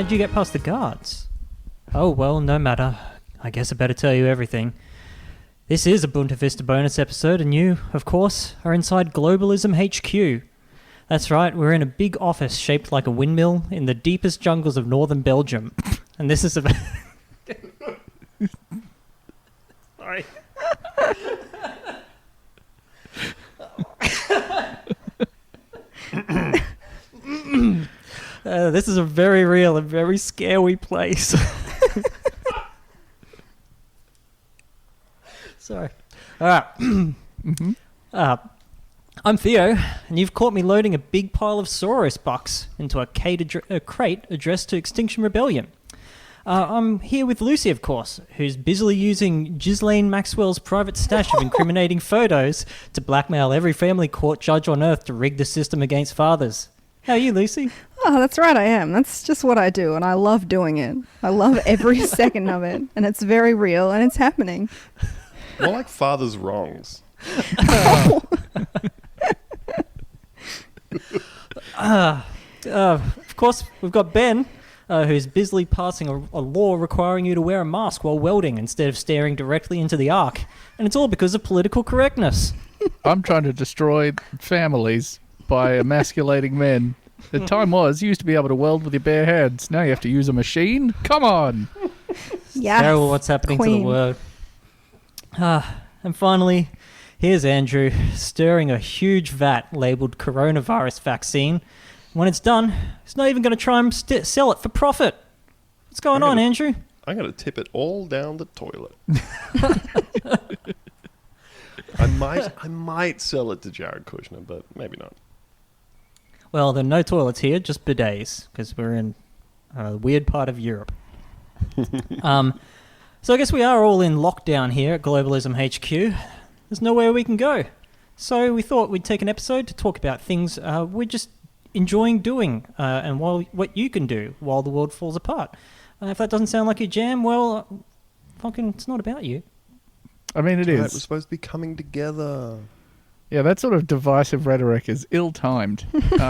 did you get past the guards? Oh, well, no matter. I guess I better tell you everything. This is a Bunta Vista bonus episode, and you, of course, are inside Globalism HQ. That's right, we're in a big office shaped like a windmill in the deepest jungles of northern Belgium. And this is a... Sorry. This is a very real and very scary place. Sorry. All right. I'm Theo, and you've caught me loading a big pile of Soros bucks into a crate addressed to Extinction Rebellion. I'm here with Lucy, of course, who's busily using Ghislaine Maxwell's private stash of incriminating photos to blackmail every family court judge on Earth to rig the system against fathers. How are you, Lucy? Oh, that's right, I am. That's just what I do, and I love doing it. I love every second of it, and it's very real, and it's happening. More like father's wrongs. Of course, we've got Ben, who's busily passing a law requiring you to wear a mask while welding instead of staring directly into the arc. And it's all because of political correctness. I'm trying to destroy families by emasculating men. The time was, you used to be able to weld with your bare hands. Now you have to use a machine? Come on! Yes, terrible what's happening to the world. And finally, here's Andrew, stirring a huge vat labelled coronavirus vaccine. When it's done, he's not even going to try and sell it for profit. What's going on, Andrew? I'm going to tip it all down the toilet. I might sell it to Jared Kushner, but maybe not. Well, there are no toilets here, just bidets, because we're in a weird part of Europe. So I guess we are all in lockdown here at Globalism HQ. There's nowhere we can go. So we thought we'd take an episode to talk about things we're just enjoying doing and what you can do while the world falls apart. If that doesn't sound like your jam, well, fucking, it's not about you. I mean, it is. Right, we're supposed to be coming together. Yeah, that sort of divisive rhetoric is ill-timed.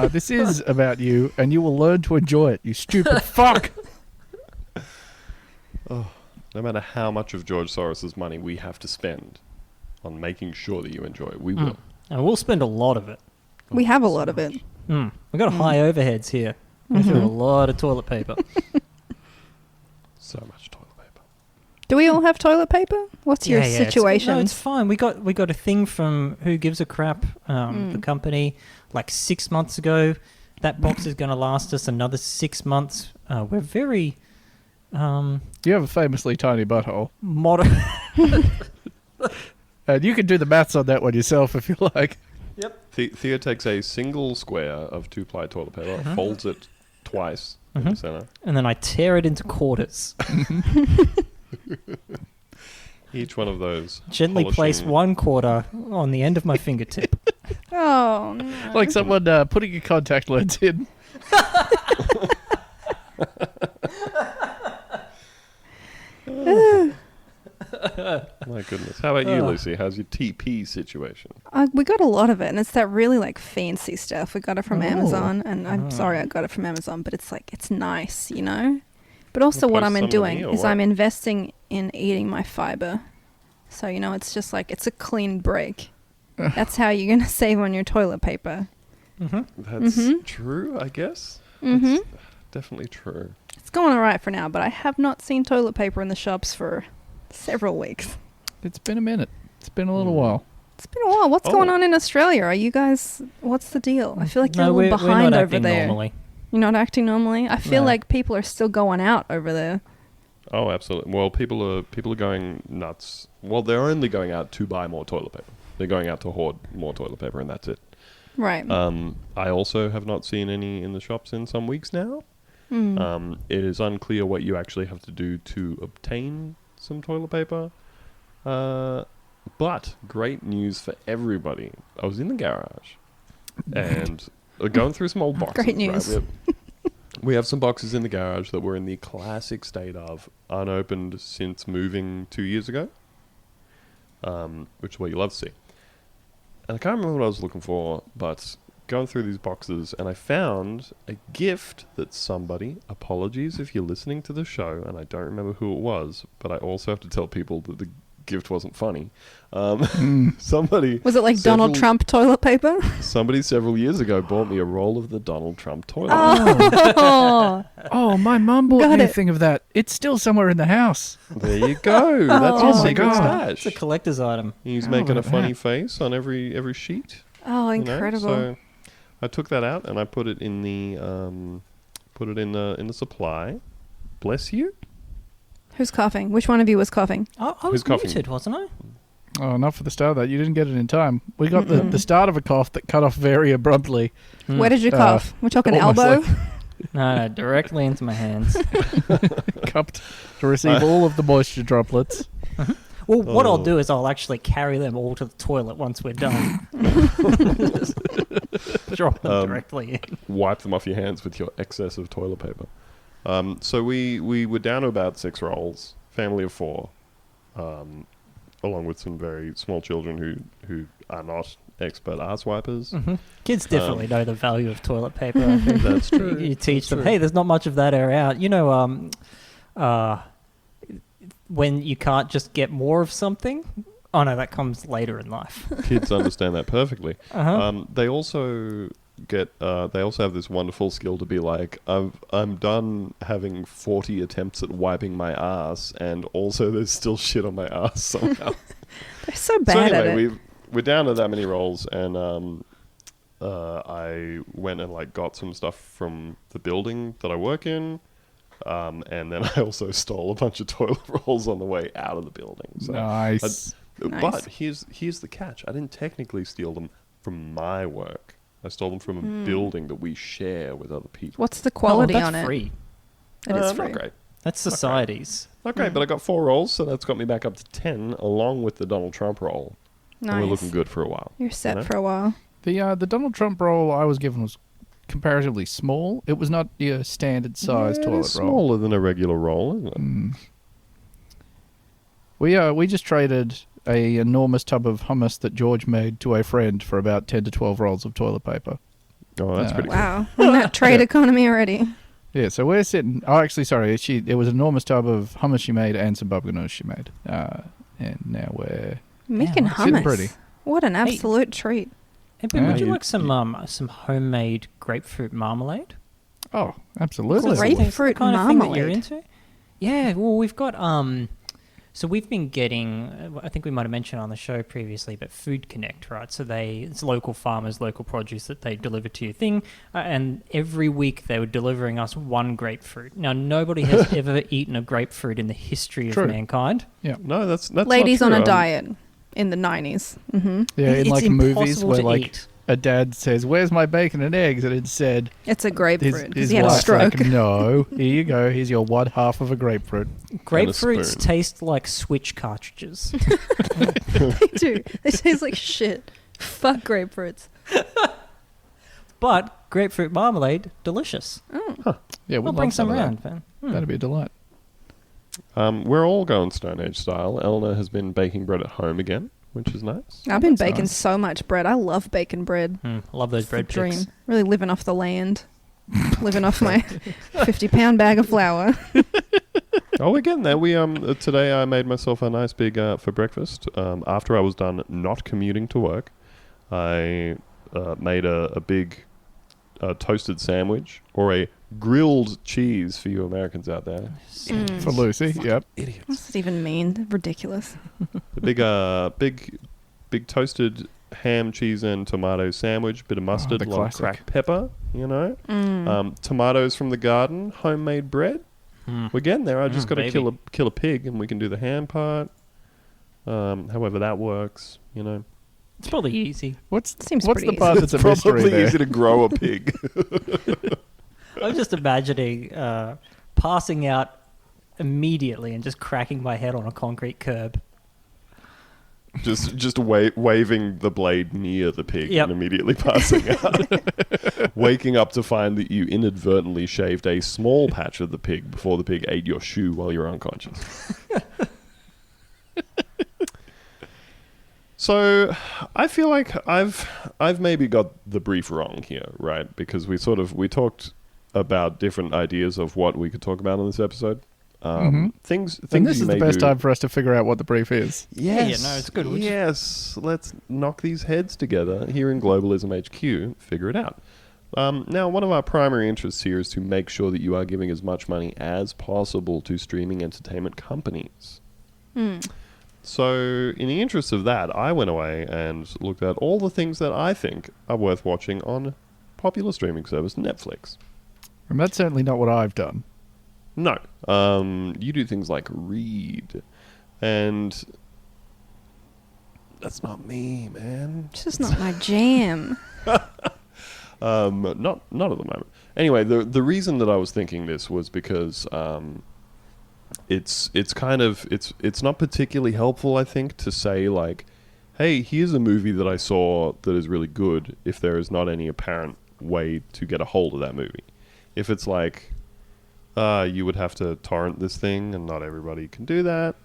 This is about you, and you will learn to enjoy it, you stupid fuck! Oh, no matter how much of George Soros's money we have to spend on making sure that you enjoy it, we will. And we'll spend a lot of it. We have a lot of it. We've got high overheads here. We through a lot of toilet paper. So much toilet paper. Do we all have toilet paper? What's your situation? No, it's fine. We got a thing from Who Gives a Crap, the company, like 6 months ago. That box is going to last us another 6 months. We're very... You have a famously tiny butthole. modern. And you can do the maths on that one yourself if you like. Yep. Theo takes a single square of 2-ply toilet paper, folds it twice in the center. And then I tear it into quarters. Each one of those. Gently place 1 quarter on the end of my fingertip. Oh, no. Like someone putting a contact lens in. My goodness. How about you, Lucy? How's your TP situation? We got a lot of it, and it's that really like fancy stuff. We got it from Amazon, and I'm sorry I got it from Amazon, but it's like, it's nice, you know? But also what I'm doing is I'm investing in eating my fiber. So, you know, it's just like, it's a clean break. That's how you're going to save on your toilet paper. That's true, I guess. That's definitely true. It's going all right for now, but I have not seen toilet paper in the shops for several weeks. It's been a minute. It's been a little while. It's been a while. What's going on in Australia? Are you guys, what's the deal? I feel like you're a little behind we're not over there. Normally. You're not acting normally? I feel like people are still going out over there. Oh, absolutely. Well, people are going nuts. Well, they're only going out to buy more toilet paper. They're going out to hoard more toilet paper, and that's it. Right. I also have not seen any in the shops in some weeks now. It is unclear what you actually have to do to obtain some toilet paper. But great news for everybody. I was in the garage and going through some old boxes. Great news. Right? We have some boxes in the garage that were in the classic state of unopened since moving 2 years ago, which is what you love to see. And I can't remember what I was looking for, but going through these boxes, and I found a gift that somebody, apologies if you're listening to the show, and I don't remember who it was, but I also have to tell people that the gift wasn't funny. Somebody... Was it like Donald Trump toilet paper? Somebody several years ago bought me a roll of the Donald Trump toilet. Oh, my mum bought Got me a it. thing of that. It's still somewhere in the house. There you go. That's your my secret God. stash. It's a collector's item. He's Oh, making a look at funny that. face on every sheet. Oh, you know? incredible. So I took that out and I put it in the in the supply. Bless you. Who's coughing? Which one of you was coughing? I Who's was coughing? muted, wasn't I? Oh, not for the start of that. You didn't get it in time. We got the start of a cough that cut off very abruptly. Where did you cough? We're talking almost elbow? No, directly into my hands. Cupped to receive all of the moisture droplets. Well, what I'll Oh. do is I'll actually carry them all to the toilet once we're done. Just drop them directly in. Wipe them off your hands with your excess of toilet paper. So we were down to about 6 rolls, family of 4, along with some very small children who are not expert ass wipers. Kids definitely know the value of toilet paper. I think. That's true. You teach them, true. hey, there's not much of that around. You know, when you can't just get more of something. Oh no, that comes later in life. Kids understand that perfectly. Uh-huh. They also have this wonderful skill to be like, I'm done having 40 attempts at wiping my ass, and also there's still shit on my ass somehow. They're so bad so at anyway, it. we're down to that many rolls, and I went and like got some stuff from the building that I work in, and then I also stole a bunch of toilet rolls on the way out of the building. So Nice. Nice. But here's the catch. I didn't technically steal them from my work. I stole them from a building that we share with other people. What's the quality that's on it? free. It is free. Not great. That's society's. Okay, but I got 4 rolls, so that's got me back up to 10, along with the Donald Trump roll. And we're Nice. looking good for a while. You're set You know? for a while. The Donald Trump roll I was given was comparatively small. It was not your standard size Yeah, toilet it's roll. smaller than a regular roll, isn't it? We just traded a enormous tub of hummus that George made to a friend for about 10 to 12 rolls of toilet paper. Oh, that's pretty cool. Wow. We're in that trade economy already. Yeah, so we're sitting... Oh, actually, sorry. It was an enormous tub of hummus she made and some bubble she made. And now we're... Making Yeah, sitting hummus. pretty. What an absolute treat. Hey, Ben, would Yeah. you like some homemade grapefruit marmalade? Oh, absolutely. Great. Grapefruit Is that the kind of thing that you're marmalade. into? Yeah, well, we've got so we've been getting, I think we might have mentioned on the show previously, but Food Connect, right? So it's local farmers, local produce that they deliver to your thing, and every week they were delivering us 1 grapefruit. Now, nobody has ever eaten a grapefruit in the history True. of mankind. No, that's Ladies not on true. a diet in the 90s. Mm-hmm. Yeah, in It's like movies impossible where to like eat. a dad says, "Where's my bacon and eggs?" and instead It's a grapefruit because his he had a wife's stroke. like, "No, here you go. Here's your 1/2 of a grapefruit." Grapefruits spoon. taste like Switch cartridges. They do. They taste like shit. Fuck grapefruits. But grapefruit marmalade, delicious. Yeah, we'd We'll love bring some of that. around, Ben. That'd be a delight. We're all going Stone Age style. Eleanor has been baking bread at home again, which is nice. I've been that's baking nice. so much bread. I love baking bread. I love those It's the bread dream. picks. Really living off the land. Living off my 50-pound bag of flour. Oh, we're getting there. We today I made myself a nice big for breakfast. After I was done not commuting to work, I made a big toasted sandwich, or a grilled cheese for you Americans out there. For Lucy, yep. Idiots. What does it even mean? Ridiculous. The big toasted ham, cheese, and tomato sandwich. Bit of mustard, the a lot of classic. cracked pepper. You know, tomatoes from the garden, homemade bread. We're getting there. I just got to baby. kill a pig, and we can do the ham part. However that works, you know. It's probably easy. What's Seems the pretty part easy. that's a mystery Probably there? easy to grow a pig. I'm just imagining passing out immediately and just cracking my head on a concrete curb. just waving the blade near the pig Yep. and immediately passing out. Waking up to find that you inadvertently shaved a small patch of the pig before the pig ate your shoe while you were unconscious. So I feel like I've maybe got the brief wrong here, right? Because we talked about different ideas of what we could talk about on this episode. Things And this you is the may best do. time for us to figure out what the brief is. Yes, Yeah, no, it's good. Yes, let's knock these heads together here in Globalism HQ. Figure it out. Now, one of our primary interests here is to make sure that you are giving as much money as possible to streaming entertainment companies. So, in the interest of that, I went away and looked at all the things that I think are worth watching on popular streaming service Netflix. And that's certainly not what I've done. No. You do things like read, and that's not me, man. It's just not my jam. Not at the moment. Anyway, the reason that I was thinking this was because it's not particularly helpful, I think, to say like, hey, here's a movie that I saw that is really good if there is not any apparent way to get a hold of that movie. If it's like, you would have to torrent this thing and not everybody can do that,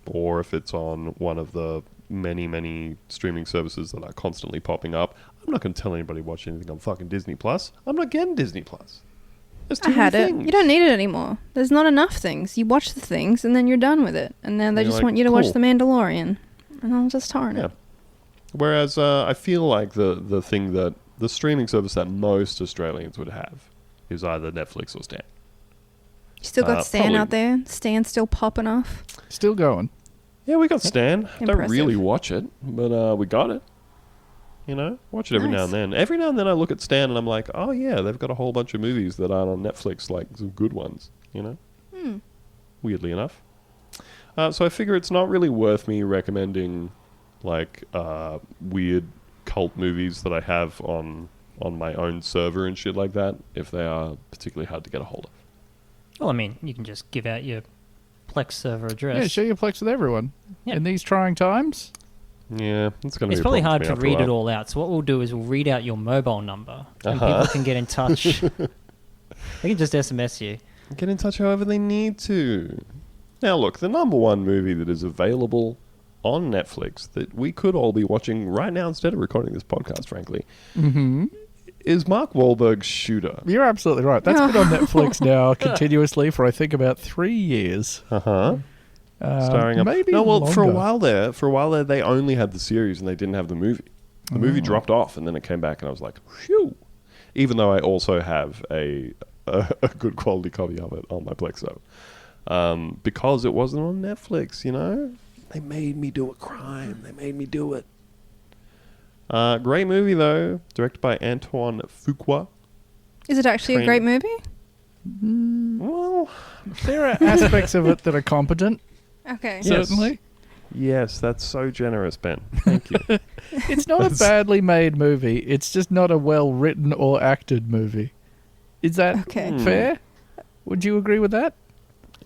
or if it's on one of the many streaming services that are constantly popping up, I'm not going to tell anybody to watch anything on fucking Disney Plus. I'm not getting Disney Plus. There's too I had many it. things. You don't need it anymore. There's not enough things. You watch the things and then you're done with it. And then they You're just like, want you to watch cool. The Mandalorian. And I'll just torrent Yeah. it. Whereas I feel like the thing that the streaming service that most Australians would have is either Netflix or Stan. You still got Stan probably- out there? Stan's still popping off? Still going. Yeah, we got Stan. Don't Impressive. really watch it, but we got it. You know, watch it every now Nice. and then. Every now and then I look at Stan and I'm like, oh yeah, they've got a whole bunch of movies that aren't on Netflix, like some good ones, you know? Weirdly enough. So I figure it's not really worth me recommending like weird cult movies that I have on my own server and shit like that if they are particularly hard to get a hold of. Well, I mean, you can just give out your Plex server address. Yeah, share your Plex with everyone. Yeah. In these trying times, Yeah, it's going to be It's a probably problem hard for to me after a read it while. all out. So what we'll do is we'll read out your mobile number, and Uh-huh. people can get in touch. They can just SMS you. Get in touch however they need to. Now look, the number one movie that is available on Netflix that we could all be watching right now instead of recording this podcast, frankly, is Mark Wahlberg's Shooter. you're absolutely right. That's been on Netflix now continuously for I think about 3 years. Uh-huh. Starring up. maybe No, well, for a longer. while there, they only had the series and they didn't have the movie. The movie dropped off, and then it came back, and I was like, phew. Even though I also have a good quality copy of it on my Plex server. Because it wasn't on Netflix, you know? They made me do a crime. They made me do it. Great movie, though. Directed by Antoine Fuqua. Is it actually a great movie? Well, There are aspects of it that are competent, Okay. Yes. certainly. yes, that's so generous, Ben. Thank you. It's not a badly made movie. It's just not a well written or acted movie. Is that Okay. fair? Would you agree with that?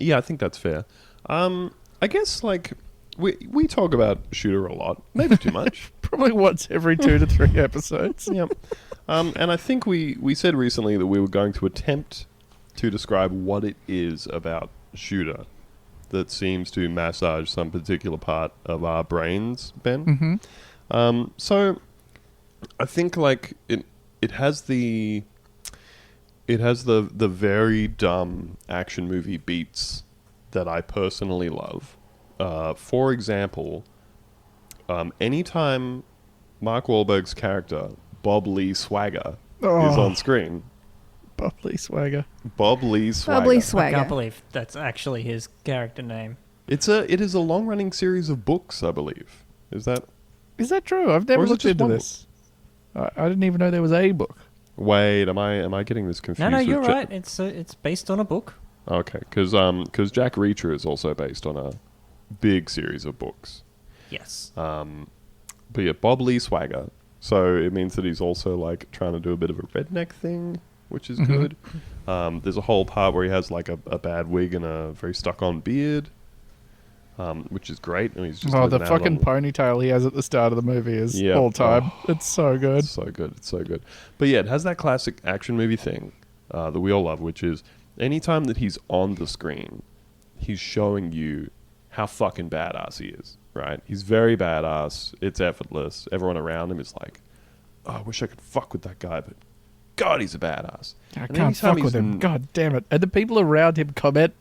Yeah, I think that's fair. I guess, like, we talk about Shooter a lot. Maybe too much. Probably once every 2 to 3 episodes. Yep. And I think we said recently that we were going to attempt to describe what it is about Shooter that seems to massage some particular part of our brains, Ben. So I think like it has the very dumb action movie beats that I personally love. For example, anytime Mark Wahlberg's character Bob Lee Swagger is on screen, Bubbly swagger. Bob Lee Swagger. Bubbly I swagger. can't believe that's actually his character name. It is a long running series of books, I believe. Is that? Is that true? I've never Or is it looked just into one this. I didn't even know there was a book. Wait, am I getting this confused? No, with you're Ja- right. It's based on a book. Okay, because Jack Reacher is also based on a big series of books. Yes. But yeah, Bob Lee Swagger. So it means that he's also like trying to do a bit of a redneck thing, which is good. There's a whole part where he has like a bad wig and a very stuck-on beard, which is great. And he's just Oh, the living out fucking on ponytail he has at the start of the movie is Yeah. all time. Oh. It's so good. It's so good. It's so good. But yeah, it has that classic action movie thing that we all love, which is anytime that he's on the screen, he's showing you how fucking badass he is, right? He's very badass. It's effortless. Everyone around him is like, oh, I wish I could fuck with that guy, but God, he's a badass. I And can't anytime fuck with he's him. God damn it. And the people around him comment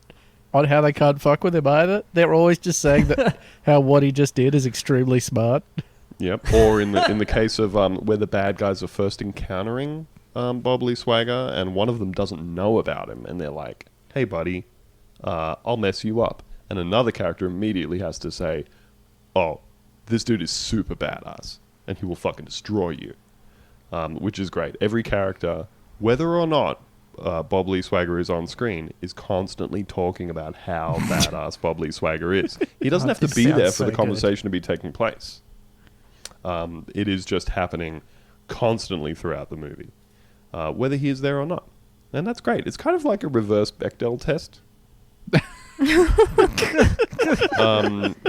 on how they can't fuck with him either. They're always just saying that how what he just did is extremely smart. Yep. Or in the case of where the bad guys are first encountering Bobbly Swagger, and one of them doesn't know about him, and they're like, hey, buddy, I'll mess you up. And another character immediately has to say, oh, this dude is super badass, and he will fucking destroy you. Which is great. Every character, whether or not Bobbly Swagger is on screen, is constantly talking about how badass Bobbly Swagger is. He doesn't have to be there for the conversation to be taking place. It is just happening constantly throughout the movie, whether he is there or not. And that's great. It's kind of like a reverse Bechdel test.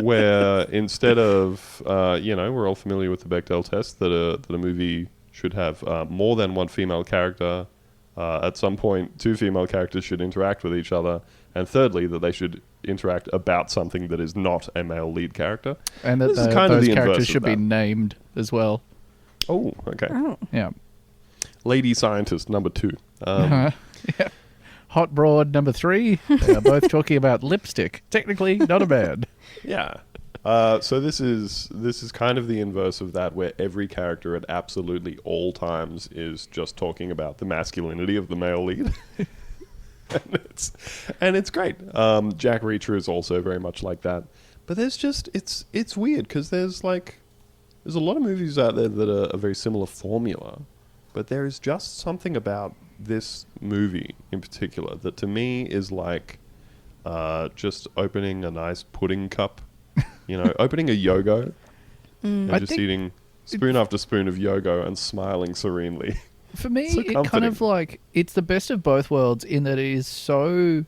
Where instead of, we're all familiar with the Bechdel test, that a movie should have more than one female character. At some point, two female characters should interact with each other. And thirdly, that they should interact about something that is not a male lead character. And that those characters should be named as well. Oh, okay. Oh. Yeah. Lady Scientist number 2. Yeah. Hot Broad number 3. They are both talking about lipstick. Technically, not a man. Yeah. So this is kind of the inverse of that, where every character at absolutely all times is just talking about the masculinity of the male lead. and it's great. Jack Reacher is also very much like that. But there's just it's weird because there's a lot of movies out there that are a very similar formula, but there is just something about this movie in particular that to me is like just opening a nice pudding cup, opening a Yogo and just eating spoon after spoon of Yogo and smiling serenely. For me, So it kind comforting. of like, it's the best of both worlds in that it is so,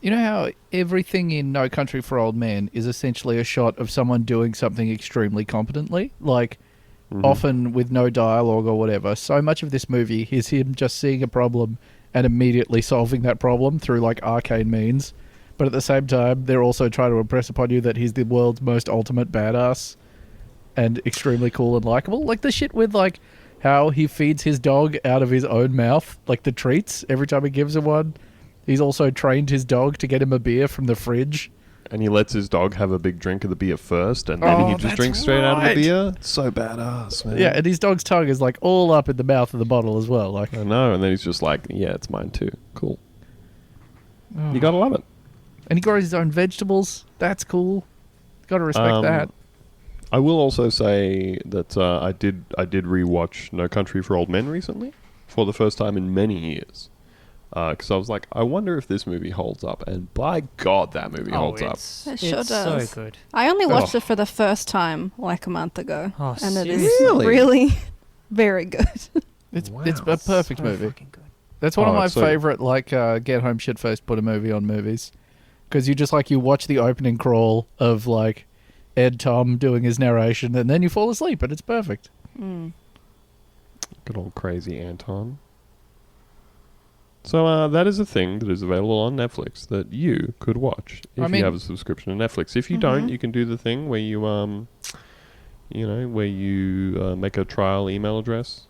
you know how everything in No Country for Old Men is essentially a shot of someone doing something extremely competently? Like, often with no dialogue or whatever. So much of this movie is him just seeing a problem and immediately solving that problem through, like, arcane means. But at the same time, they're also trying to impress upon you that he's the world's most ultimate badass and extremely cool and likable. Like the shit with, like, how he feeds his dog out of his own mouth, like the treats, every time he gives him one. He's also trained his dog to get him a beer from the fridge. And he lets his dog have a big drink of the beer first, and then he just drinks straight out of the beer. It's so badass, man. Yeah, and his dog's tongue is, like, all up in the mouth of the bottle as well. Like, I know, and then he's just like, yeah, it's mine too. Cool. You gotta love it. and he grows his own vegetables. That's cool. Got to respect that. I will also say that I did rewatch No Country for Old Men recently for the first time in many years. Because I was like, I wonder if this movie holds up. And by God, that movie holds up. It sure it's does. so good. I only watched it for the first time like a month ago. Oh, and it is seriously? really very good. It's Wow. a perfect So movie. fucking good. That's one of Oh, my it's so- favorite, like, get home shit first, put a movie on movies. Because you just, like, you watch the opening crawl of, like, Ed Tom doing his narration, and then you fall asleep, and it's perfect. Mm. Good old crazy Anton. So that is a thing that is available on Netflix that you could watch if you have a subscription to Netflix. If you don't, you can do the thing where you make a trial email address.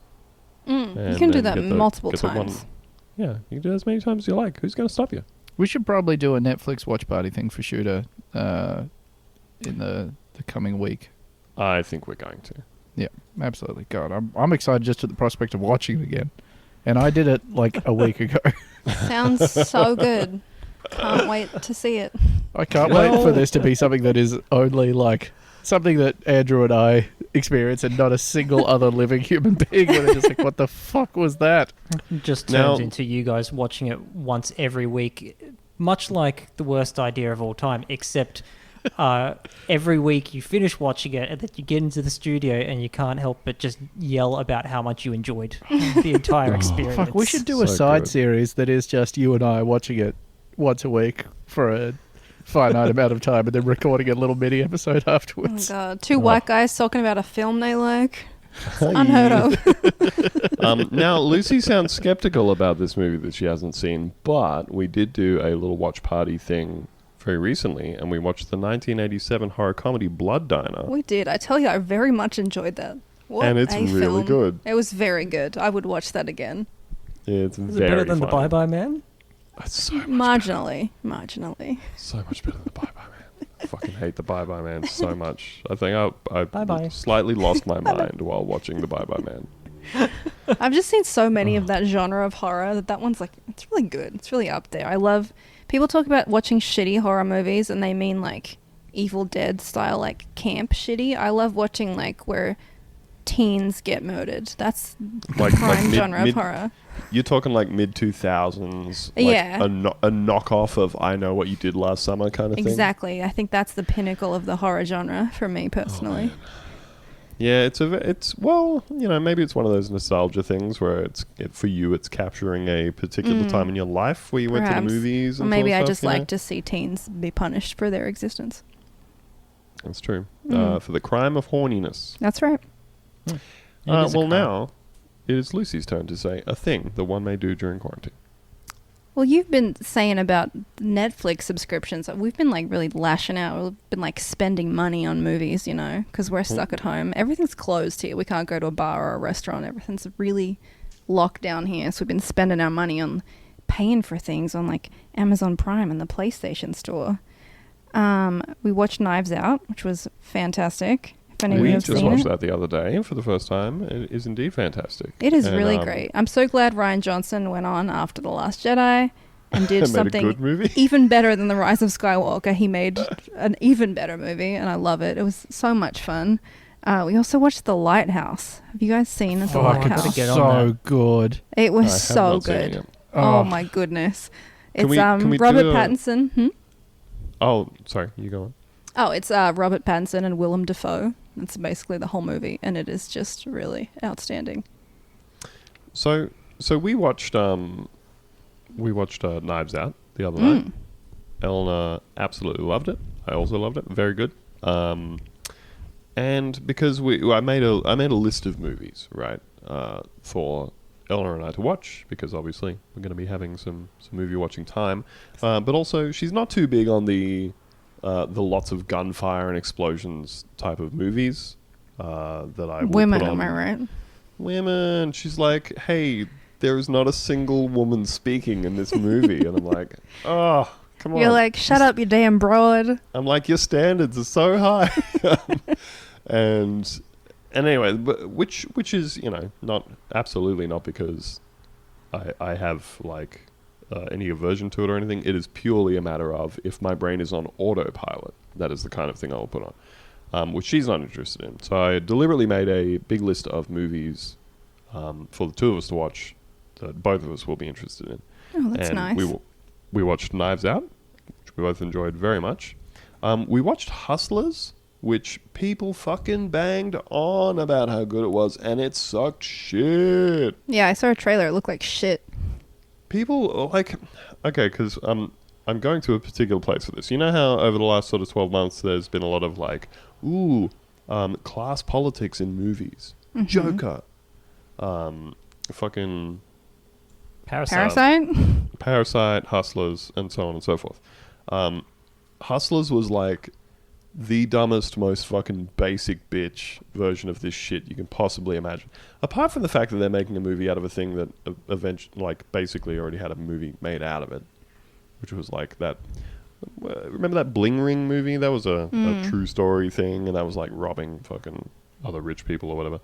You can do that get the- multiple get the one- times. Yeah, you can do it as many times as you like. Who's going to stop you? We should probably do a Netflix watch party thing for Shooter in the coming week. I think we're going to. Yeah, absolutely. God, I'm excited just at the prospect of watching it again. And I did it like a week ago. Sounds so good. Can't wait to see it. I can't wait for this to be something that is only like something that Andrew and I experience and not a single other living human being where they're just like, what the fuck was that? Just Now- turns into you guys watching it once every week, much like the worst idea of all time, except every week you finish watching it and then you get into the studio and you can't help but just yell about how much you enjoyed the entire experience. Fuck, we should do a So side good. series that is just you and I watching it once a week for a finite amount of time and then recording a little mini episode Oh my afterwards. god. Two white guys talking about a film they like. It's unheard of. Now, Lucy sounds skeptical about this movie that she hasn't seen, but we did do a little watch party thing very recently, and we watched the 1987 horror comedy Blood Diner. We did. I tell you, I very much enjoyed that. What and it's a really film. good. It was very good. I would watch that again. It's Is it very better than the funny. Bye Bye Man? It's so much Marginally. So much better than the Bye Bye Man. I fucking hate the Bye Bye Man so much. I think I Bye-bye. slightly lost my mind while watching the Bye Bye Man. I've just seen so many of that genre of horror that one's like, it's really good. It's really up there. I love, people talk about watching shitty horror movies and they mean like Evil Dead style, like camp shitty. I love watching like where teens get murdered. That's the Like prime mid- genre mid- of horror. You're talking like mid-2000s. Like Yeah. a knockoff of I Know What You Did Last Summer kind of thing. Exactly. I think that's the pinnacle of the horror genre for me personally. Yeah, it's well, you know, maybe it's one of those nostalgia things where for you it's capturing a particular time in your life where you went to the Perhaps. movies. Or And maybe sort I of just stuff, you know? like to see teens be punished for their existence. That's true. Mm. For the crime of horniness. That's right. It is a Well, crime. now it is Lucy's turn to say a thing that one may do during quarantine. Well, you've been saying about Netflix subscriptions. We've been like really lashing out. We've been like spending money on movies, you know, because we're stuck at home. Everything's closed here. We can't go to a bar or a restaurant. Everything's really locked down here. So we've been spending our money on paying for things on like Amazon Prime and the PlayStation Store. We watched Knives Out, which was fantastic. If any of you We have just seen watched it. that the other day for the first time. It is indeed fantastic. It is And, really great. I'm so glad Ryan Johnson went on after The Last Jedi and did made a something good movie. even better than The Rise of Skywalker. He made an even better movie, and I love it. It was so much fun. We also watched The Lighthouse. Have you guys seen The Fuck, I gotta Lighthouse? get on so that. good. It was I have so not seen good. it. Oh my goodness. Can It's we- can we Robert do a- Pattinson. Oh, sorry, you go on. Oh, it's Robert Pattinson and Willem Dafoe. That's basically the whole movie, and it is just really outstanding. So we watched Knives Out the other night. Eleanor absolutely loved it. I also loved it. Very good. And because I made a list of movies, right, for Eleanor and I to watch, because obviously we're going to be having some movie watching time. But also she's not too big on the lots of gunfire and explosions type of movies that I will Women, put on. am I right? Women. She's like, hey, there is not a single woman speaking in this movie. And I'm like, oh, come on. You're like, shut up, you damn broad. I'm like, your standards are so high. and anyway, but which is, you know, not absolutely not because I have like any aversion to it or anything. It is purely a matter of if my brain is on autopilot, that is the kind of thing I will put on, which she's not interested in. So I deliberately made a big list of movies for the two of us to watch that both of us will be interested in. Oh, that's And nice. we watched Knives Out, which we both enjoyed very much. We watched Hustlers, which people fucking banged on about how good it was, and it sucked shit. Yeah, I saw a trailer. It looked like shit. People like, okay, because I'm going to a particular place for this. You know how over the last sort of 12 months there's been a lot of like, class politics in movies. Mm-hmm. Joker. Fucking Parasite? Hustlers, and so on and so forth. Hustlers was like the dumbest, most fucking basic bitch version of this shit you can possibly imagine. Apart from the fact that they're making a movie out of a thing that eventually, like, basically already had a movie made out of it, which was like that. Remember that Bling Ring movie? That was a true story thing, and that was like robbing fucking other rich people or whatever.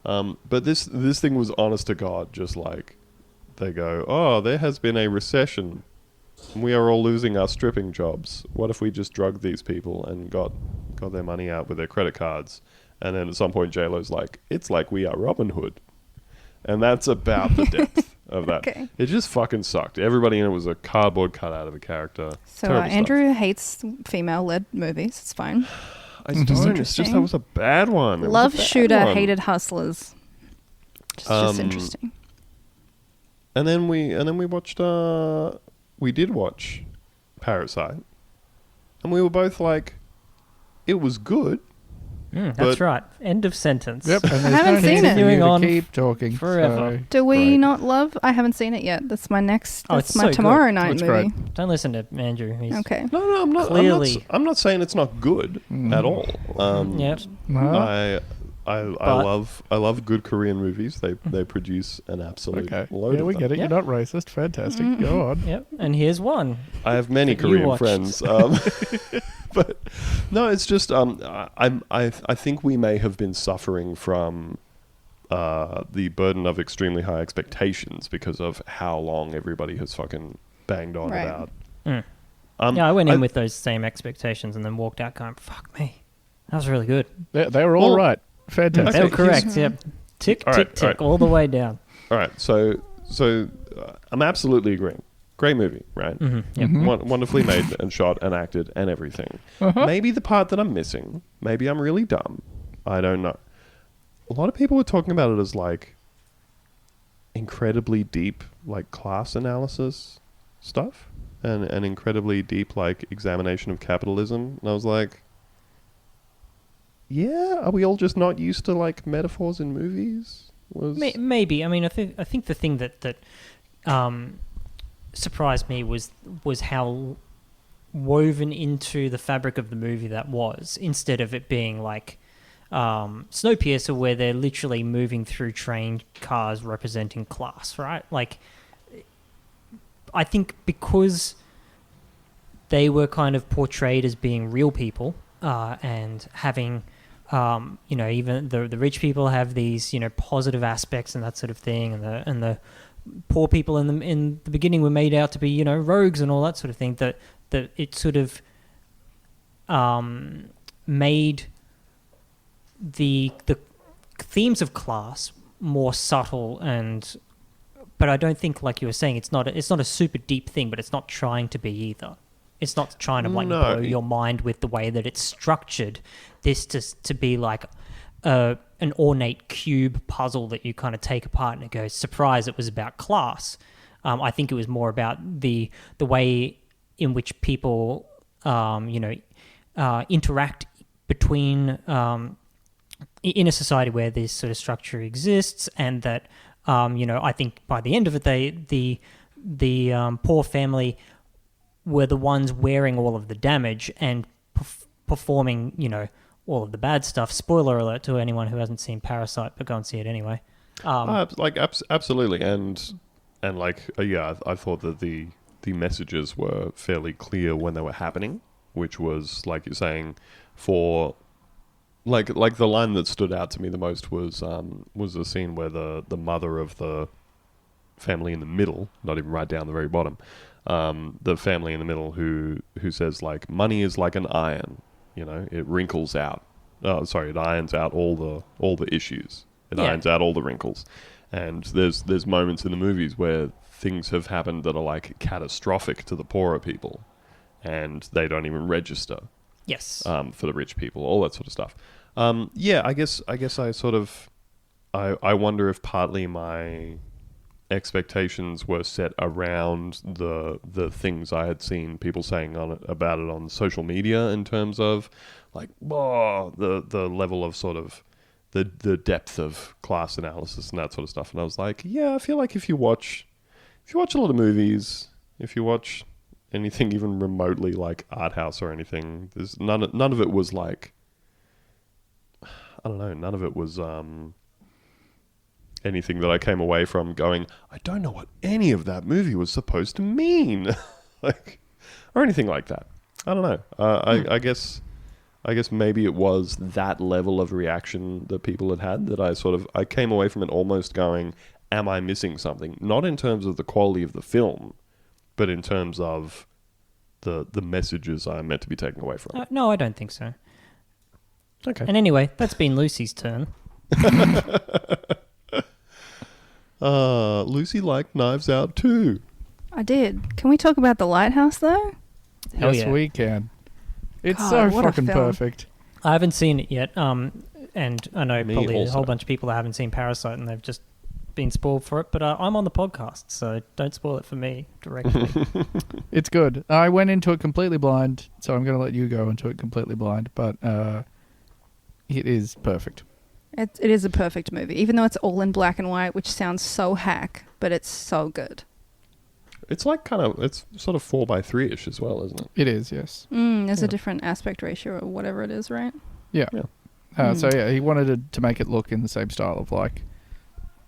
But this thing was honest to God, just like they go, oh, there has been a recession. We are all losing our stripping jobs. What if we just drugged these people and got their money out with their credit cards? And then at some point, J-Lo's like, it's like we are Robin Hood. And that's about the depth of that. Okay. It just fucking sucked. Everybody in it was a cardboard cutout of a character. So Terrible stuff. Andrew hates female-led movies. It's fine. I don't. It's just Interesting. that was a bad one. It was Love a bad Shooter one. hated Hustlers. Just interesting. And then we watched. We did watch Parasite, and we were both like, it was good, That's right. End of sentence. Yep. And I there's haven't no seen need it. for you Continuing to on keep talking forever. so- Do we Right. not love? I haven't seen it yet. That's my next. Oh, That's it's my so good. tomorrow night It's movie. great. Don't listen to Andrew. He's Okay. No, I'm not. Clearly. I'm not saying it's not good at all. Yep. No? I love good Korean movies. They produce an absolute Okay. load Yeah, of we them. get it. Yep. You're not racist. Fantastic. Go on. Yep. And here's one. I have many that you Korean watched. friends, but no, it's just I think we may have been suffering from the burden of extremely high expectations because of how long everybody has fucking banged on Right. about. Yeah, I went in with those same expectations and then walked out going, "Fuck me, that was really good." They were all Well, right. Fantastic. They were Okay, correct. Yep. Tick, All tick, right, tick, all right. all the way down. All right, so I'm absolutely agreeing. Great movie, right? Mm-hmm. Yep. Wonderfully made and shot and acted and everything. Maybe the part that I'm missing, maybe I'm really dumb. I don't know. A lot of people were talking about it as like incredibly deep, like class analysis stuff and incredibly deep, like examination of capitalism. And I was like, yeah, are we all just not used to like metaphors in movies? Maybe. I mean, I think the thing that surprised me was how woven into the fabric of the movie that was, instead of it being like Snowpiercer, where they're literally moving through train cars representing class, right? Like, I think because they were kind of portrayed as being real people and having, even the rich people have these, positive aspects and that sort of thing, and the poor people in the beginning were made out to be, rogues and all that sort of thing. That it sort of made the themes of class more subtle, but I don't think, like you were saying, it's not a super deep thing, but it's not trying to be either. It's not trying to blow your mind with the way that it's structured. This to be like an ornate cube puzzle that you kind of take apart and it goes, surprise, it was about class. I think it was more about the way in which people interact between in a society where this sort of structure exists, and that I think by the end of it, the poor family were the ones wearing all of the damage and performing, all of the bad stuff. Spoiler alert to anyone who hasn't seen Parasite, but go and see it anyway. Absolutely, and I thought that the messages were fairly clear when they were happening, which was, like you're saying, for like the line that stood out to me the most was the scene where the mother of the family in the middle, not even right down the very bottom, the family in the middle who says, like, money is like an iron, it wrinkles out. It irons out all the issues. It irons out all the wrinkles. And there's moments in the movies where things have happened that are like catastrophic to the poorer people, and they don't even register. Yes. For the rich people, all that sort of stuff. I guess I sort of I wonder if partly my expectations were set around the things I had seen people saying about it on social media, in terms of like, the level of sort of the depth of class analysis and that sort of stuff. And I was like, yeah, I feel like if you watch a lot of movies, if you watch anything even remotely like art house or anything, there's none of it was like, I don't know, none of it was anything that I came away from going, I don't know what any of that movie was supposed to mean, like, or anything like that. I don't know. I guess maybe it was that level of reaction that people had that I came away from it almost going, am I missing something? Not in terms of the quality of the film, but in terms of the messages I'm meant to be taking away from. No, I don't think so. Okay. And anyway, that's been Lucy's turn. Lucy liked Knives Out too. I did. Can we talk about The Lighthouse though? Hell Yes, yeah. we can. It's God, so what a fucking film. perfect. I haven't seen it yet, and I know Me probably a also. whole bunch of people that haven't seen Parasite and they've just been spoiled for it, but I'm on the podcast, so don't spoil it for me directly. It's good. I went into it completely blind, so I'm going to let you go into it completely blind. But It is perfect. It is a perfect movie, even though it's all in black and white, which sounds so hack, but it's so good. It's like it's sort of 4:3-ish as well, isn't it? It is, yes. There's a different aspect ratio or whatever it is, right? Yeah. So yeah, he wanted to make it look in the same style of like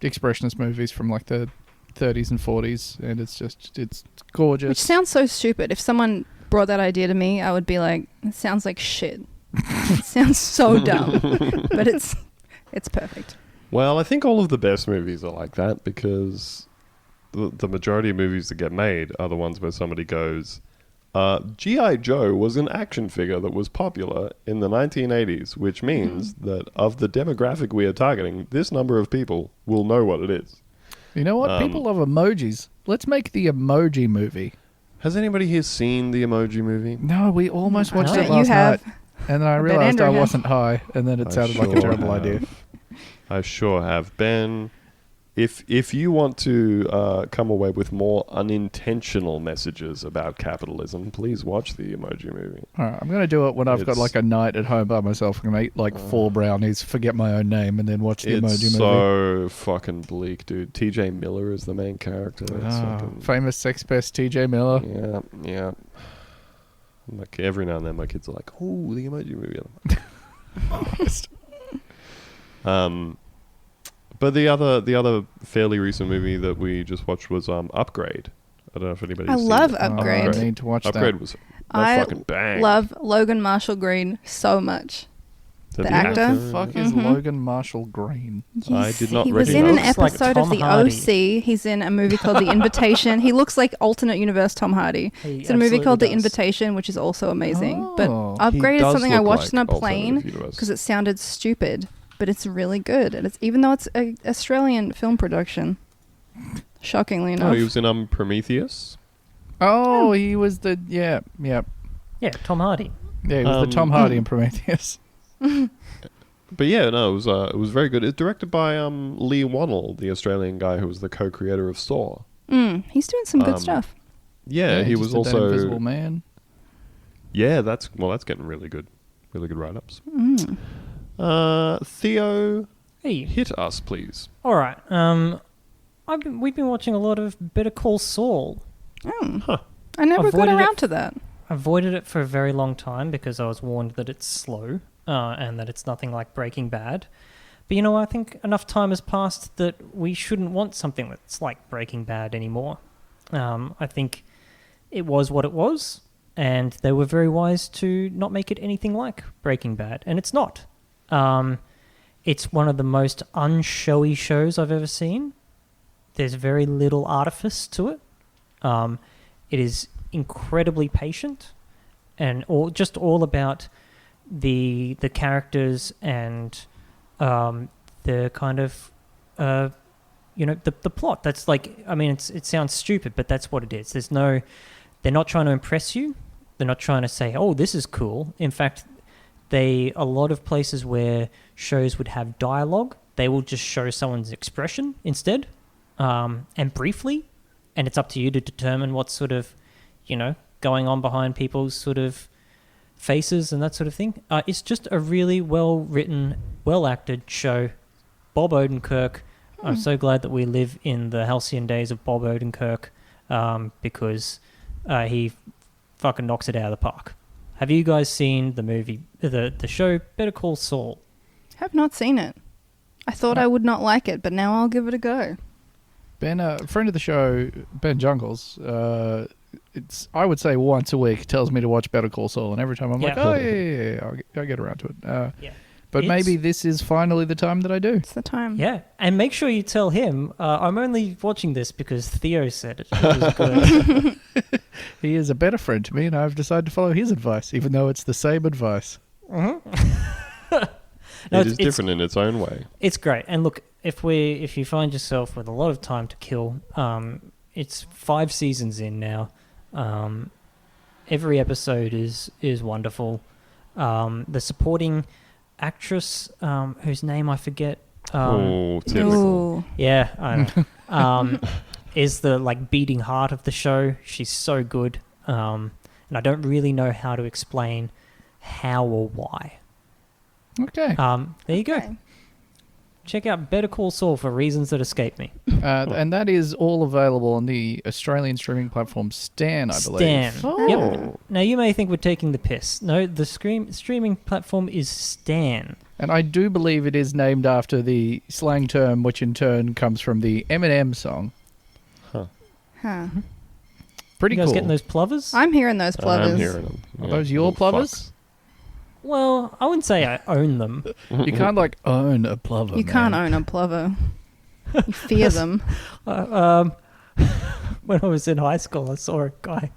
expressionist movies from like the 30s and 40s, and it's gorgeous. Which sounds so stupid. If someone brought that idea to me, I would be like, it sounds like shit. It sounds so dumb, but it's perfect. Well, I think all of the best movies are like that because the majority of movies that get made are the ones where somebody goes, G.I. Joe was an action figure that was popular in the 1980s, which means that of the demographic we are targeting, this number of people will know what it is. You know what? People love emojis. Let's make the emoji movie. Has anybody here seen the Emoji Movie? No, we almost watched it You last have. night. And then I realized Andrew I has. wasn't high, and then it sounded like a terrible idea. I sure have. Ben, if you want to come away with more unintentional messages about capitalism, please watch the Emoji Movie. All right, I'm going to do it when I've got like a night at home by myself. I'm going to eat like 4 brownies, forget my own name, and then watch the Emoji Movie. It's so fucking bleak, dude. TJ Miller is the main character. Famous sex pest TJ Miller. Yeah. Like every now and then my kids are like, oh, the Emoji Movie. But the other fairly recent movie that we just watched was Upgrade. I don't know if anybody's seen love it. Upgrade. I need to watch Upgrade that. was I fucking bang. love Logan Marshall Green so much. The actor. Who the fuck is Logan Marshall Green? I did not He was in an recognize. Looks like episode of Tom The Hardy. OC. He's in a movie called The Invitation. He looks like alternate universe Tom Hardy. He It's in a movie absolutely called The does. Invitation, which is also amazing. Oh. But He Upgrade is does something I look watched like on a plane alternative universe. because it sounded stupid, but it's really good. And it's even though it's an Australian film production, shockingly enough. Oh, he was in Prometheus. Oh, he was the Yeah, Tom Hardy. he was the Tom Hardy in Prometheus. But yeah, no, it was very good. It's directed by Lee Wannell, the Australian guy who was the co-creator of Saw. He's doing some good stuff. Yeah, he was just did that also Invisible Man. Yeah, that's getting really good write-ups. Theo, Hey, hit us, please. all right. We've been watching a lot of Better Call Saul. I never got Avoided it. around to that. I avoided it for a very long time because I was warned that it's slow and that it's nothing like Breaking Bad. But you know, I think enough time has passed that we shouldn't want something that's like Breaking Bad anymore. I think it was what it was, and they were very wise to not make it anything like Breaking Bad, and it's not. It's one of the most unshowy shows I've ever seen. There's very little artifice to it. It is incredibly patient, and all about the characters and the kind of the plot. That's like, I mean, it sounds stupid, but that's what it is. They're not trying to impress you. They're not trying to say, oh, this is cool. In fact, a lot of places where shows would have dialogue, they will just show someone's expression instead, and briefly, and it's up to you to determine what's sort of, going on behind people's sort of faces and that sort of thing. It's just a really well-written, well-acted show. Bob Odenkirk. I'm so glad that we live in the halcyon days of Bob Odenkirk, because he fucking knocks it out of the park. Have you guys seen the movie, the show Better Call Saul? Have not seen it. I thought I would not like it, but now I'll give it a go. Ben, a friend of the show, Ben Jungles, it's I would say once a week tells me to watch Better Call Saul, and every time I'm like, Yeah. oh yeah, I'll get around to it. Yeah. But maybe this is finally the time that I do. It's the time. Yeah, and make sure you tell him, I'm only watching this because Theo said it. It was good. He is a better friend to me, and I've decided to follow his advice, even though it's the same advice. No, It is different in its own way. It's great. And look, if you find yourself with a lot of time to kill, it's 5 seasons in now. Every episode is wonderful. The supporting actress, whose name I forget. Typical. Ooh. Yeah, I know. Is the beating heart of the show. She's so good. And I don't really know how to explain how or why. Okay. There you go. Okay. Check out Better Call Saul for reasons that escape me. And that is all available on the Australian streaming platform Stan, I believe. Stan. Oh. Yep. Now, you may think we're taking the piss. No, the streaming platform is Stan. And I do believe it is named after the slang term, which in turn comes from the Eminem song. Huh. Pretty You guys cool. getting those plovers? I'm hearing those I'm plovers. hearing them. Are those your Little plovers? fucks. Well, I wouldn't say I own them. You can't like own a plover. You can't own a plover. You fear them. When I was in high school, I saw a guy,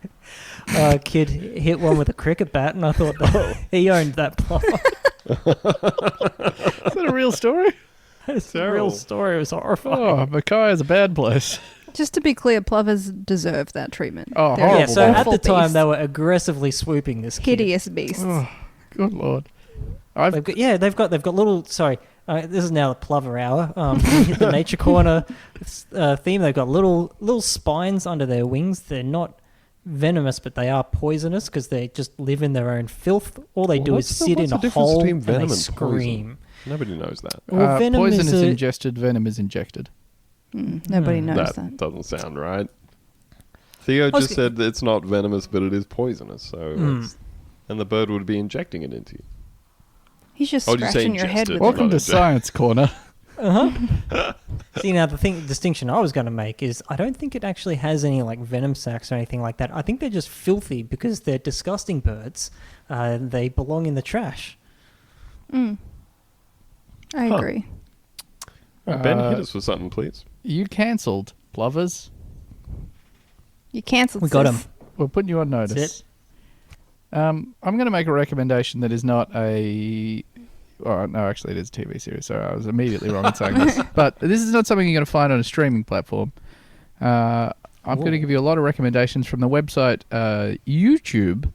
kid hit one with a cricket bat, and I thought that he owned that plover. Is that a real story? It's a Terrible. real story. It was horrifying. Oh, Mackay is a bad place. Just to be clear, plovers deserve that treatment. Oh, They're horrible. Yeah, so at awful the time beasts. they were aggressively swooping this kid. Hideous beasts. Oh, good lord. They've got little. Sorry, this is now the plover hour. Hit the Nature Corner theme. They've got little spines under their wings. They're not venomous, but they are poisonous because they just live in their own filth. All they do is sit in a hole and they scream. Nobody knows that. Well, venom poison is a- ingested, venom is injected. Nobody knows That doesn't sound right. Theo was just said that it's not venomous, but it is poisonous. So, and the bird would be injecting it into you. He's just Oh, did you say scratching your head ingested? with Welcome it. to Science Corner. See, now the distinction I was going to make is I don't think it actually has any like venom sacs or anything like that. I think they're just filthy because they're disgusting birds. They belong in the trash. I agree. Ben, hit us with something, please. You cancelled plovers. You cancelled. We got sis. him. We're putting you on That's notice. it. I'm going to make a recommendation that is not a... Oh, no, actually it is a TV series, so I was immediately wrong in saying this. But this is not something you're going to find on a streaming platform. I'm going to give you a lot of recommendations from the website YouTube.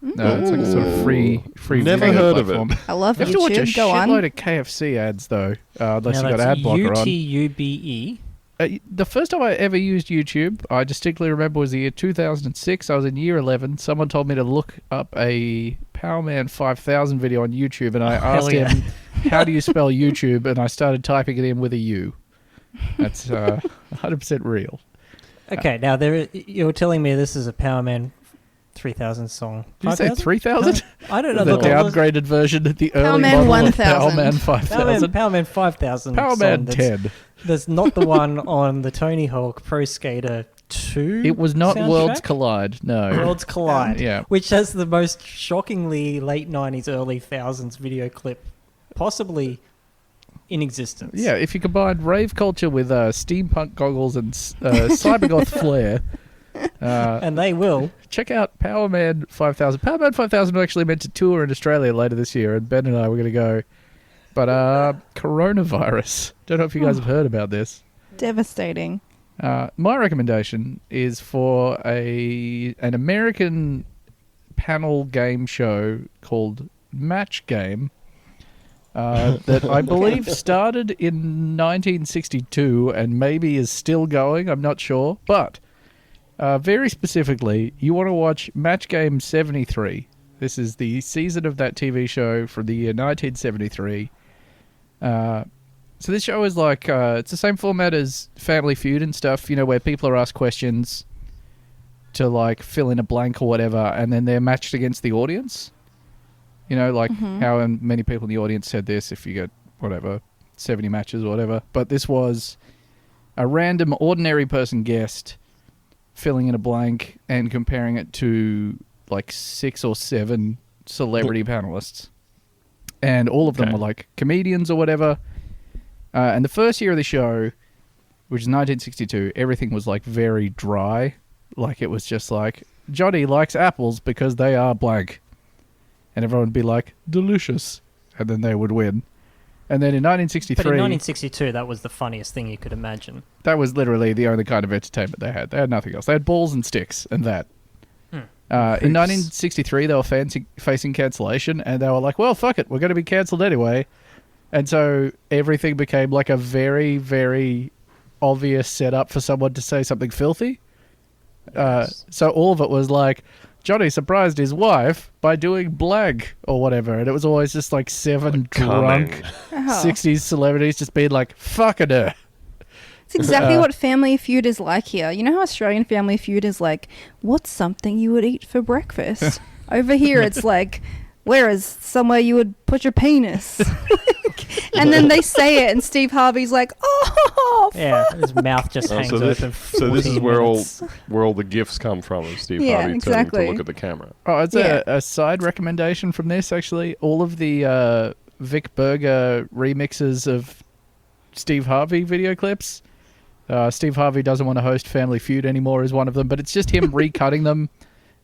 It's like a sort of free Never video heard of it. platform. I love You have to watch a YouTube. Go shitload on. of KFC ads, though, unless Now you've got that's ad blocker on. UTUBE. The first time I ever used YouTube, I distinctly remember, was the year 2006. I was in year 11. Someone told me to look up a Powerman 5000 video on YouTube, and I asked yeah. him, how do you spell YouTube? And I started typing it in with a U. That's 100% real. Okay, now you're telling me this is a Powerman 3000 song. Did you say 5000? 3000? I don't know. The Look, I was- downgraded version, the early Powerman model of 1000. Powerman 5000. Powerman 5000. song Powerman that's- 10. That's not the one on the Tony Hawk Pro Skater 2. It was not soundtrack? Worlds Collide, no. Worlds Collide. Yeah. Which has the most shockingly late 90s, early thousands video clip possibly in existence. Yeah, if you combine rave culture with steampunk goggles and cybergoth flair, And they will. check out Powerman 5000. Powerman 5000 was actually meant to tour in Australia later this year, and Ben and I were going to go. But coronavirus. Don't know if you guys have heard about this. Devastating. My recommendation is for an American panel game show called Match Game. That I believe started in 1962 and maybe is still going. I'm not sure. But very specifically, you want to watch Match Game 73. This is the season of that TV show from the year 1973. So this show is like, it's the same format as Family Feud and stuff, you know, where people are asked questions to like fill in a blank or whatever, and then they're matched against the audience. You know, like how many people in the audience said this, if you get, whatever, 70 matches or whatever. But this was a random ordinary person guest filling in a blank and comparing it to like 6 or 7 celebrity panelists. And all of them were like comedians or whatever. And the first year of the show, which is 1962, everything was like very dry. Like it was just like, Johnny likes apples because they are blank. And everyone would be like, delicious. And then they would win. And then in 1963... But in 1962, that was the funniest thing you could imagine. That was literally the only kind of entertainment they had. They had nothing else. They had balls and sticks and that. In 1963, they were facing cancellation, and they were like, well, fuck it, we're going to be cancelled anyway. And so everything became like a very, very obvious setup for someone to say something filthy. So all of it was like, Johnny surprised his wife by doing blank or whatever, and it was always just like seven drunk 60s celebrities just being like, fucking her. It's exactly what Family Feud is like here. You know how Australian Family Feud is like, what's something you would eat for breakfast? Over here it's like, where is somewhere you would put your penis? And then they say it and Steve Harvey's like, oh, Yeah, his mouth just hangs open. So this is where all the gifts come from, of Steve Harvey turning to look at the camera. Oh, it's a side recommendation from this, actually. All of the Vic Berger remixes of Steve Harvey video clips. Steve Harvey doesn't want to host Family Feud anymore is one of them, but it's just him recutting them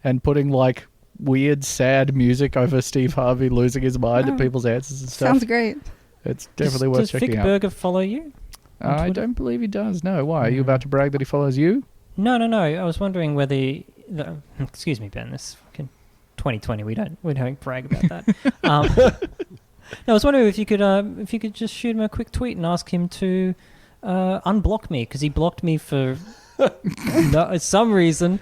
and putting like weird, sad music over Steve Harvey losing his mind at people's answers and stuff. sounds great. It's definitely worth checking out. Does Vic Berger follow you? I don't believe he does. No, why? Are you about to brag that he follows you? No. I was wondering whether. Excuse me, Ben. This fucking 2020. We don't brag about that. No, I was wondering if you could just shoot him a quick tweet and ask him to unblock me, because he blocked me for some reason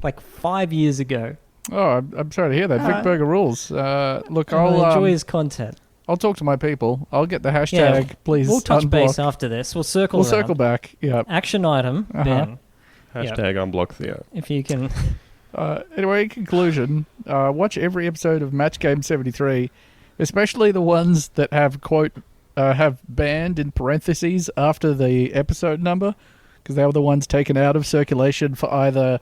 like 5 years ago. Oh, I'm sorry to hear that. Vic Berger rules. Look, I'll enjoy his content. I'll talk to my people. I'll get the hashtag, please. We'll touch unblock. base after this. We'll circle back. Yeah. Action item, Ben. Hashtag unblock Theo. If you can. Anyway, in conclusion, watch every episode of Match Game 73, especially the ones that have, quote, have banned in parentheses after the episode number, because they were the ones taken out of circulation for either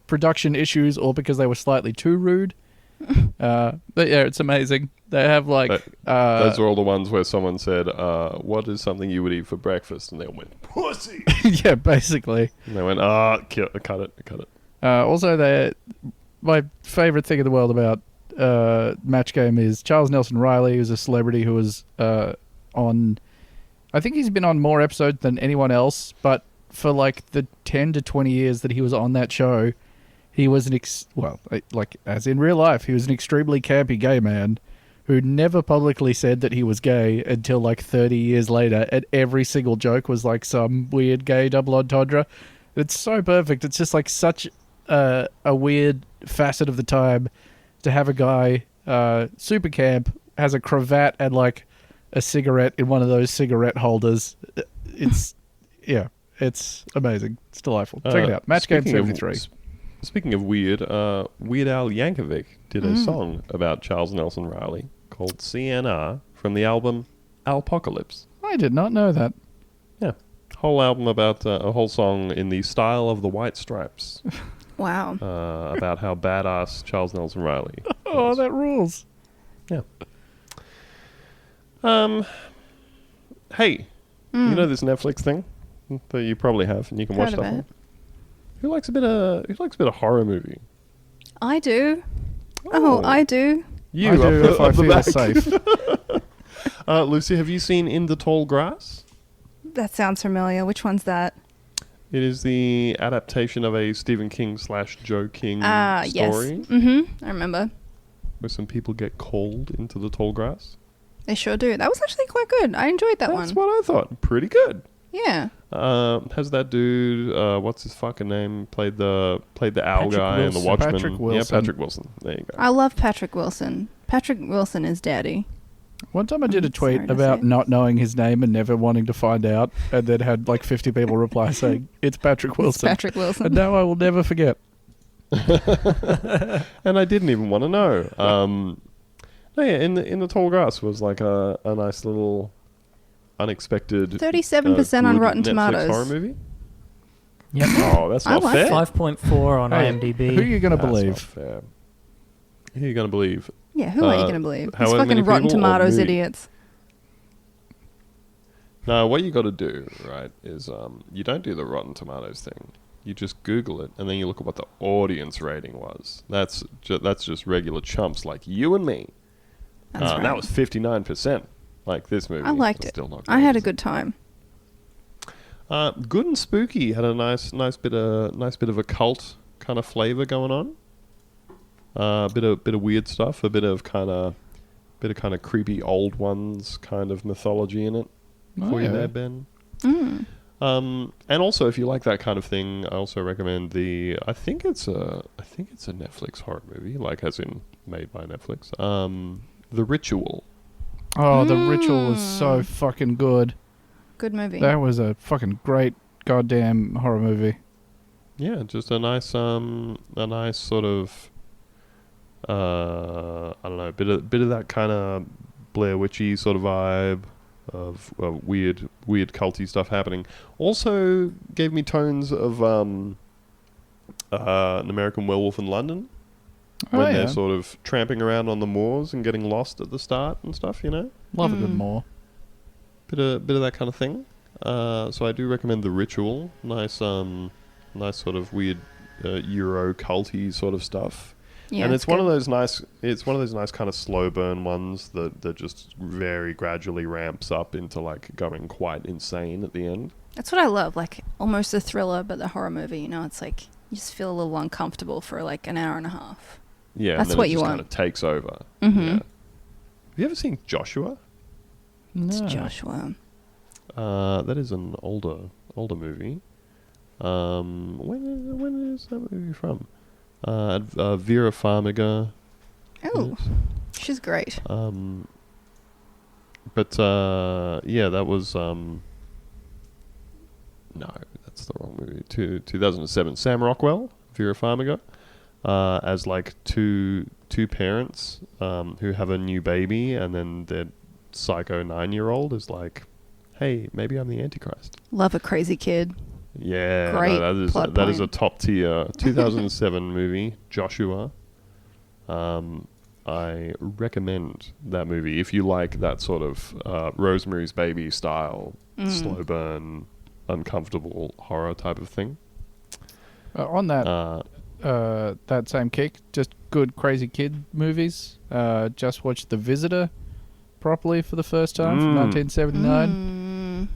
production issues or because they were slightly too rude. But yeah, it's amazing. They have like those are all the ones where someone said, what is something you would eat for breakfast? And they all went, pussy. Yeah, basically. And they went, cut it. Also, my favorite thing in the world about Match Game is Charles Nelson Riley, who's a celebrity who was on, I think he's been on more episodes than anyone else, but for like the 10 to 20 years that he was on that show, he was like as in real life, he was an extremely campy gay man who never publicly said that he was gay until like 30 years later, and every single joke was like some weird gay double entendre. It's so perfect. It's just like such a weird facet of the time to have a guy super camp, has a cravat and like a cigarette in one of those cigarette holders. It's amazing. It's delightful. Check it out. Match Game 73. Speaking of weird, Weird Al Yankovic did a song about Charles Nelson Riley called CNR from the album Alpocalypse. I did not know that. Yeah. Whole album about a whole song in the style of the White Stripes. Wow. About how badass Charles Nelson Riley was. Oh, that rules. Yeah. Hey, you know this Netflix thing that you probably have and you can watch stuff on? Who likes a bit of horror movie? I do. Oh, I do. You I do if I feel back. safe. Lucy, have you seen In the Tall Grass? That sounds familiar. Which one's that? It is the adaptation of a Stephen King / Joe King story. Yes. Mm-hmm. I remember. Where some people get called into the tall grass. They sure do. That was actually quite good. I enjoyed that one. That's what I thought. Pretty good. Yeah. Has that dude, what's his fucking name, played the owl Patrick guy and the Wilson. Watchmen? Patrick Wilson. Yeah, Patrick Wilson. There you go. I love Patrick Wilson. Patrick Wilson is daddy. One time I did a tweet sorry to about say. not knowing his name and never wanting to find out, and then had like 50 people reply saying, it's Patrick Wilson. It's Patrick Wilson. And now I will never forget. And I didn't even want to know. No, yeah, in the tall grass was like a nice little unexpected 37% on good Rotten Netflix Tomatoes. horror movie. Yep. Oh, that's I not like fair. it. 5.4 on Hey, IMDb. Who are you going to That's not believe? fair. Who are you going to believe? Yeah, who are you going to believe? These however many fucking Rotten people or Tomatoes movie? idiots. No, what you got to do, right, is you don't do the Rotten Tomatoes thing. You just Google it, and then you look at what the audience rating was. That's just regular chumps like you and me. That's right. That was 59%. Like this movie. I liked was it. Still not I had a great. good time. Good and Spooky had a nice bit of a cult kind of flavor going on. Bit of weird stuff. A bit of kind of creepy old ones kind of mythology in it. Oh, For you yeah. there, Ben. Mm. And also, if you like that kind of thing, I also recommend I think it's a Netflix horror movie, like as in made by Netflix. The Ritual. Oh, The Ritual is so fucking good. Good movie. That was a fucking great goddamn horror movie. Yeah, just a nice sort of, I don't know, bit of that kind of Blair Witchy sort of vibe of weird culty stuff happening. Also gave me tones of An American Werewolf in London, when they're sort of tramping around on the moors and getting lost at the start and stuff. Love a good moor. Bit of that kind of thing. So I do recommend The Ritual. Nice sort of weird Euro culty sort of stuff. Yeah, and it's one of those nice kind of slow burn ones that just very gradually ramps up into like going quite insane at the end. That's what I love, like almost a thriller but a horror movie, it's like you just feel a little uncomfortable for like an hour and a half. Yeah, that's and then what it you just want. kind of takes over. Mm-hmm. Yeah. Have you ever seen Joshua? No. It's Joshua. That is an older movie. When is that movie from? Vera Farmiga. Oh, she's great. But yeah, that was no, that's the wrong movie. 2007. Sam Rockwell, Vera Farmiga, as like two parents who have a new baby, and then their psycho 9-year-old is like, "Hey, maybe I'm the Antichrist." Love a crazy kid. Yeah, Great that is a top tier 2007 movie, Joshua. I recommend that movie if you like that sort of Rosemary's Baby style, slow burn, uncomfortable horror type of thing. On that that same kick, just good crazy kid movies. Just watched The Visitor properly for the first time from 1979.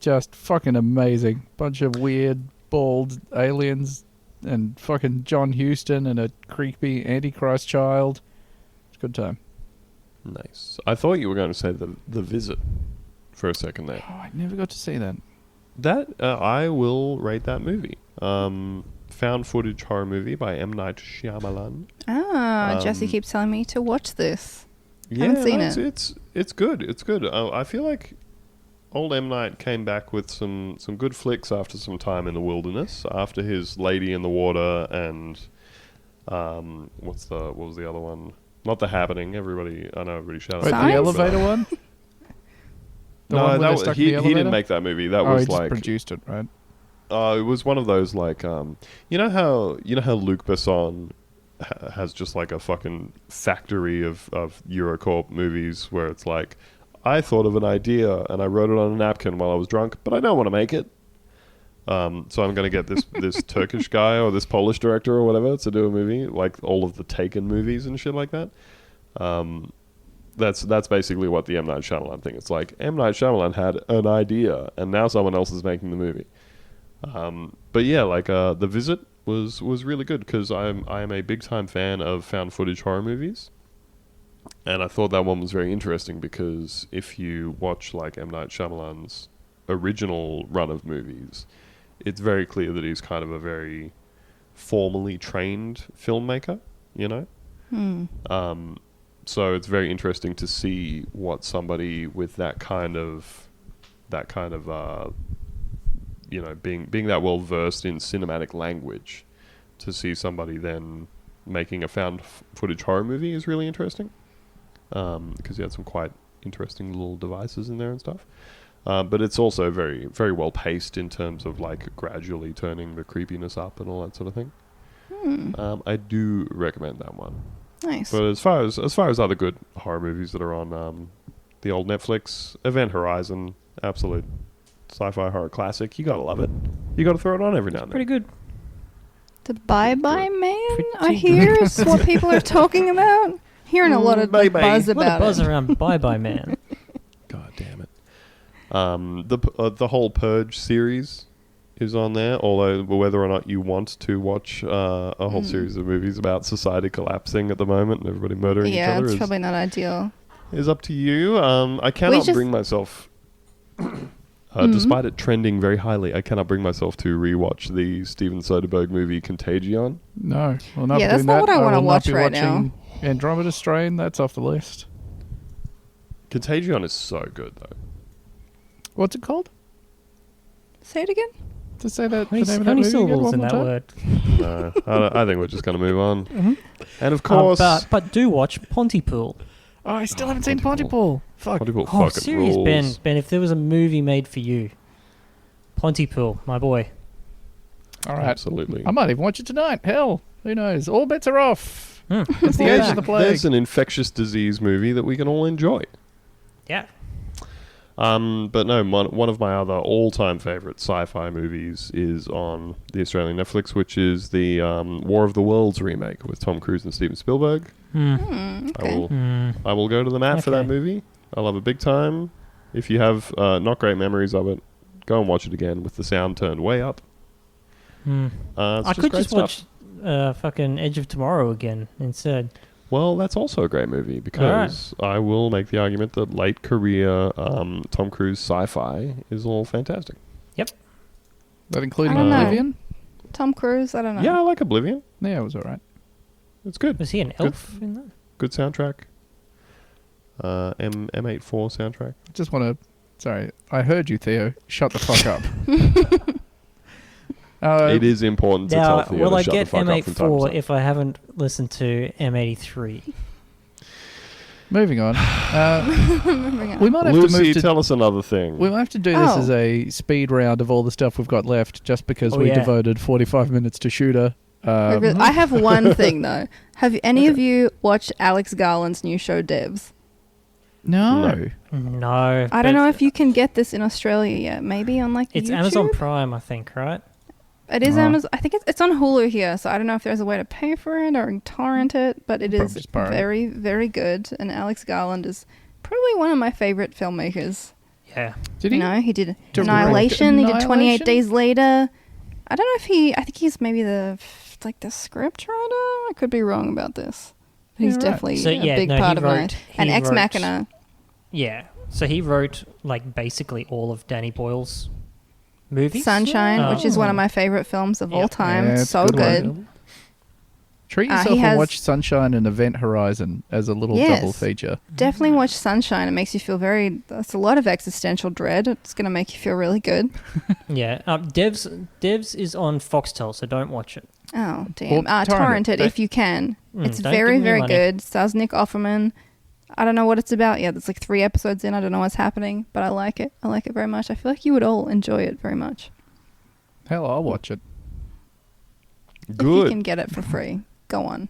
Just fucking amazing. Bunch of weird, bald aliens and fucking John Huston and a creepy Antichrist child. It's a good time. Nice. I thought you were going to say the Visit for a second there. Oh, I never got to see that. That I will rate that movie. Found footage horror movie by M. Night Shyamalan. Jesse keeps telling me to watch this. Yeah, Haven't seen it's good. It's good. I feel like old M. Night came back with some good flicks after some time in the wilderness. After his Lady in the Water and what was the other one? Not The Happening. Everybody shouted. Wait, the Signs? elevator one? The one where they're stuck in he the elevator? didn't make that movie. That he was just like produced it, right? it was one of those like you know how Luc Besson has just like a fucking factory of Eurocorp movies where it's like, I thought of an idea and I wrote it on a napkin while I was drunk, but I don't want to make it. So I'm going to get this Turkish guy or this Polish director or whatever to do a movie, like all of the Taken movies and shit like that. That's basically what the M. Night Shyamalan thing. It's like M. Night Shyamalan had an idea and now someone else is making the movie. But yeah, like The Visit was really good because I am a big time fan of found footage horror movies. And I thought that one was very interesting because if you watch like M. Night Shyamalan's original run of movies, it's very clear that he's kind of a very formally trained filmmaker, So it's very interesting to see what somebody with that kind of being that well versed in cinematic language, to see somebody then making a found footage horror movie is really interesting. Because he had some quite interesting little devices in there and stuff. But it's also very, very well paced in terms of like gradually turning the creepiness up and all that sort of thing. I do recommend that one. Nice. But as far as other good horror movies that are on the old Netflix, Event Horizon, absolute sci-fi horror classic. You gotta love it. You gotta throw it on every now and then. Pretty good. The Bye Bye Man, Pretty I hear, is what people are talking about. Hearing a lot of Bye-bye. buzz A lot about of buzz it. around Bye Bye Man. God damn it. The whole Purge series is on there, although whether or not you want to watch a whole series of movies about society collapsing at the moment and everybody murdering each Yeah, other it's probably not ideal. is up to you. I cannot bring myself Despite it trending very highly, I cannot bring myself to rewatch the Steven Soderbergh movie Contagion. No. Well, not Yeah, that's doing not that. what I wanna will not watch be right watching Andromeda Strain. That's off the list. Contagion is so good, though. What's it called? Say it again. To say that the How name of that many movie again syllables one in more that time? word? No, I think we're just going to move on. And of course... but do watch Pontypool. Oh, I still haven't seen Pontypool. Pontypool. Fuck. Pontypool Oh, fucking serious, rules. Ben, if there was a movie made for you. Pontypool, my boy. All right. Absolutely. I might even watch it tonight. Hell, who knows? All bets are off. Mm. It's the age of the plague. There's an infectious disease movie that we can all enjoy. Yeah. But no, one of my other all-time favorite sci-fi movies is on the Australian Netflix, which is the War of the Worlds remake with Tom Cruise and Steven Spielberg. Okay. I will go to the mat for that Okay. movie. I love a big time. If you have not great memories of it, go and watch it again with the sound turned way up. It's I just could great just stuff. watch fucking Edge of Tomorrow again instead. Well, that's also a great movie because I will make the argument that late career Tom Cruise sci-fi is all fantastic. That including I don't know. Oblivion? Tom Cruise. I don't know. Yeah, I like Oblivion. Yeah, it was all right. It's good. Was he an elf in that? Good soundtrack. M84 soundtrack. Just want to... Sorry, I heard you, Theo. Shut the fuck up. It is important to Now, tell Theo will to I shut get the fuck up from time to M84 time. if I haven't listened to M83? Moving on. Moving on. We might have to Lucy, move to... tell us another thing. We might have to do this Oh. as a speed round of all the stuff we've got left, just because Oh, we yeah. devoted 45 minutes to Shooter. I have one thing though. Have any of you watched Alex Garland's new show Devs? No. No. I don't know if you can get this in Australia yet. Maybe on like It's YouTube? Amazon Prime, I think, right? It is Oh. Amazon. I think it's on Hulu here, so I don't know if there's a way to pay for it or torrent it, but it Probably is just borrow it. very, very good. And Alex Garland is probably one of my favorite filmmakers. Yeah. Did You he? know, he did Direct Annihilation. He did 28 Annihilation? Days Later. I don't know if I think he's maybe the script writer. I could be wrong about this. But he's Yeah, right. definitely So, a yeah, big no, part he of mine. wrote- And he Ex wrote- Machina. Yeah. So he wrote, like, basically all of Danny Boyle's movies. Sunshine, which is one of Oh. my favorite films of all Yep. time. Yeah, it's So a good good. one. Treat he yourself and has- watch Sunshine and Event Horizon as a little Yes. double feature. Definitely watch Sunshine. It makes you feel that's a lot of existential dread. It's going to make you feel really good. Yeah. Devs is on Foxtel, so don't watch it. Oh, damn. Well, Torrent it don't- if you can. It's don't very, give me very money. good. Stars Nick Offerman. I don't know what it's about yet. There's like 3 episodes in. I don't know what's happening, but I like it. I like it very much. I feel like you would all enjoy it very much. Hell, I'll watch it. If you Good. can get it for free, go on.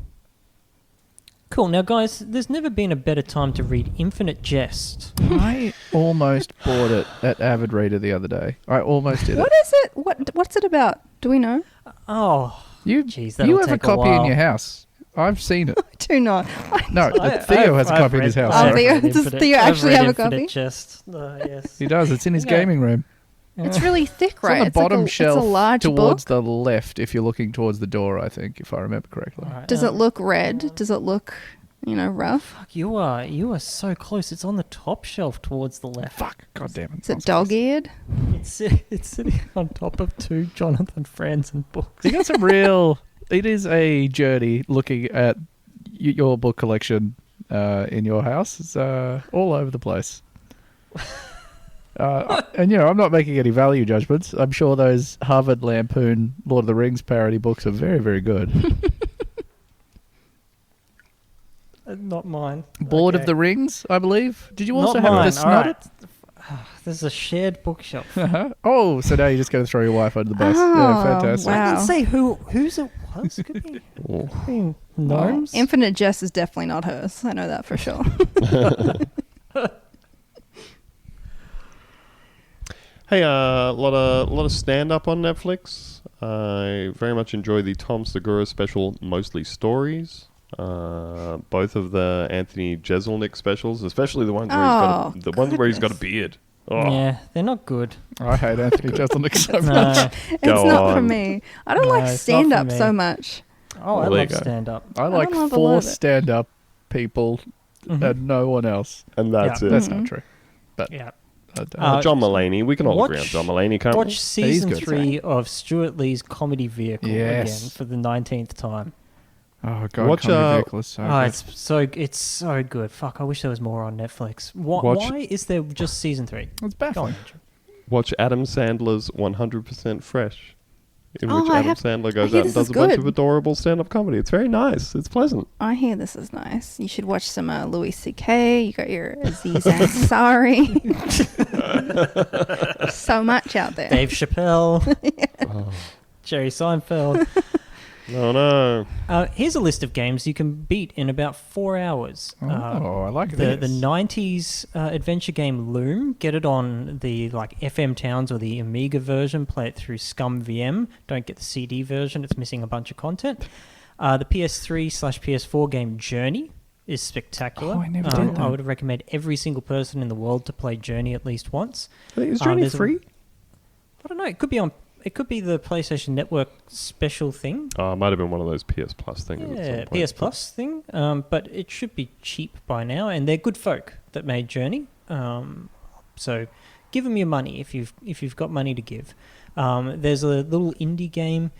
Cool. Now, guys, there's never been a better time to read Infinite Jest. I almost bought it at Avid Reader the other day. I almost did What it. is it? What's it about? Do we know? Oh, You, jeez, you that'll have a take a copy in while. your house. I've seen it. I do not. No, Theo has a copy in his house. Oh, sorry. Theo- does Theo actually have a copy? Jest. Yes. He does. It's in his Yeah. gaming room. It's really thick, It's right? on the bottom like shelf it's a large towards book. the left if you're looking towards the door, I think, if I remember correctly. Alright, Does it look red? Does it look, rough? Fuck, you are so close. It's on the top shelf towards the left. Fuck. God damn it. Is it dog-eared? It's sitting on top of 2 Jonathan Franzen books. You got some real... It is a journey looking at your book collection in your house. It's all over the place. And, I'm not making any value judgments. I'm sure those Harvard Lampoon Lord of the Rings parody books are very, very good. Not mine. Lord of Okay. the Rings, I believe. Did you also Not have mine. the All right. Snotted? There's a shared bookshelf. Oh, so now you're just going to throw your wife under the bus. Oh, Yeah, fantastic. wow. I didn't say whose it was. Could be, could be gnomes. Infinite Jest is definitely not hers. I know that for sure. Hey, a lot of stand up on Netflix. I very much enjoy the Tom Segura special, Mostly Stories. Both of the Anthony Jeselnik specials, especially the ones where he's got a beard. Oh, Yeah, they're not good. I hate Anthony Jeselnik so much. No. It's Go not for on. me. I don't No, like it's not stand for up me. so much. Oh, Well, I there you love go. stand up. I like don't love a lot 4 of it. stand-up people and no one else. and that's Yeah. it. That's not true. Yeah. John Mulaney. We can all agree on watch- John Mulaney, can't we? Watch season good. 3 of Stuart Lee's Comedy Vehicle Yes. again for the 19th time. Oh god, Watch, Comedy Vehicle is so Oh, good. it's so good. Fuck, I wish there was more on Netflix. Watch- Why is there just season 3? It's Go on, baffling. Andrew. Watch Adam Sandler's 100% Fresh, in Oh, which I Adam have- Sandler I goes hear out and this does is a bunch good. of adorable stand-up comedy. It's very nice. It's pleasant. I hear this is nice. You should watch some Louis C.K. You got your Aziz Ansari. So much out there. Dave Chappelle, Oh, Jerry Seinfeld. no. Here's a list of games you can beat in about 4 hours. I like The this. 90s adventure game Loom. Get it on the FM Towns or the Amiga version. Play it through Scum VM. Don't get the CD version. It's missing a bunch of content. The PS3/PS4 game Journey is spectacular. Oh, I never did that. I would recommend every single person in the world to play Journey at least once. Is Journey there's a- free? I don't know. It could be on. It could be the PlayStation Network special thing. Oh, it might have been one of those PS Plus things. at Yeah, some point. PS Plus thing. But it should be cheap by now, and they're good folk that made Journey. So give them your money if you've got money to give. There's a little indie game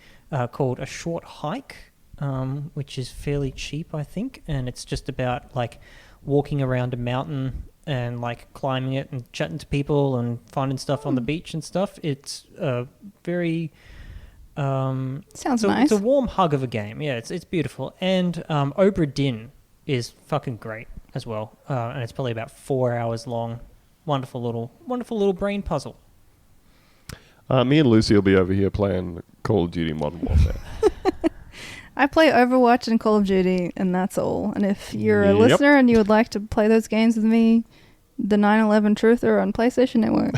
called A Short Hike, which is fairly cheap, I think, and it's just about walking around a mountain and climbing it and chatting to people and finding stuff on the beach and stuff. It's very Sounds so nice. it's a warm hug of a game. Yeah, it's beautiful. And Obra Dinn is fucking great as well. And it's probably about 4 hours long. Wonderful little brain puzzle. Me and Lucy will be over here playing Call of Duty Modern Warfare. I play Overwatch and Call of Duty, and that's all. And if you're a Yep. listener and you would like to play those games with me, the 9/11 Truther on PlayStation Network.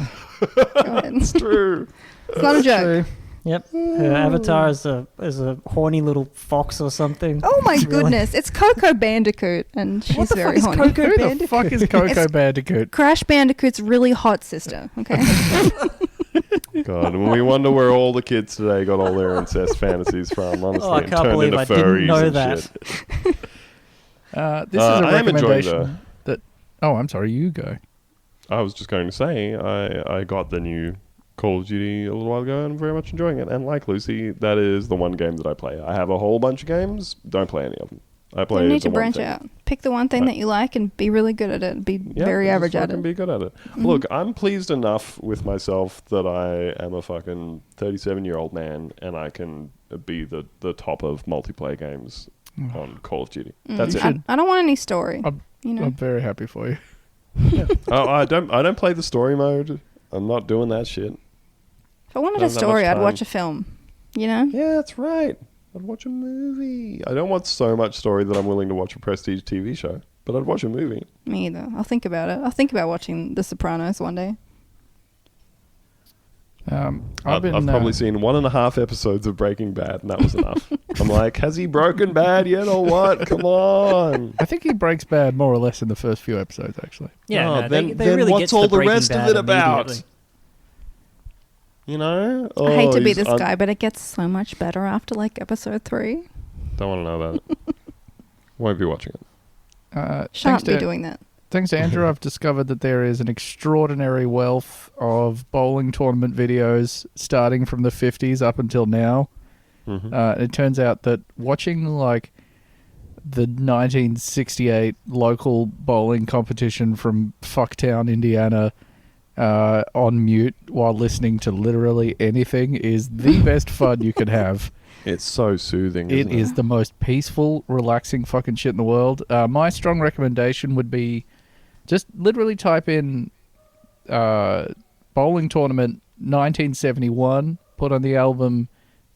Go ahead. It's true. It's not a joke. True. Yep. Her avatar is a horny little fox or something. Oh my It's really- goodness, it's Coco Bandicoot, and she's What the fuck very is horny. Coco Who the Bandicoot? fuck is Coco It's- Bandicoot? Crash Bandicoot's really hot sister. Okay. God, and we wonder where all the kids today got all their incest fantasies from, honestly. Oh, I and can't turned believe into I didn't furries know and that. shit. This is a I am enjoying recommendation that... Oh, I'm sorry, you go. I was just going to say, I got the new Call of Duty a little while ago and I'm very much enjoying it. And like Lucy, that is the one game that I play. I have a whole bunch of games, don't play any of them. I play You need the to one branch thing. out. Pick the one thing that you like and be really good at it. Be Yeah, very just average at fucking it. be good at it. Look, I'm pleased enough with myself that I am a fucking 37-year-old man and I can be the top of multiplayer games on Call of Duty. That's it. I don't want any story. I'm You know, I'm very happy for you. I don't play the story mode. I'm not doing that shit. if I wanted don't a have that story, much I'd watch time. a film. You know, Yeah, that's right. I'd watch a movie. I don't want so much story that I'm willing to watch a prestige TV show, but I'd watch a movie. me either. I'll think about it. I'll think about watching The Sopranos one day. I've probably seen 1.5 episodes of Breaking Bad, and that was enough. I'm like, has he broken bad yet or what? Come on. I think he breaks bad more or less in the first few episodes, actually. Yeah, Oh, no, then they really what's get to all the Breaking rest of Bad it about? immediately. You know? I hate to be he's this guy, but it gets so much better after episode 3. Don't want to know about it. Won't be watching it. Shan't be doing that. Thanks to Andrew, I've discovered that there is an extraordinary wealth of bowling tournament videos starting from the 50s up until now. It turns out that watching the 1968 local bowling competition from Fucktown, Indiana, on mute while listening to literally anything is the best fun you can have. It's so soothing, It isn't it? is the most peaceful, relaxing fucking shit in the world. My strong recommendation would be just literally type in bowling tournament 1971, put on the album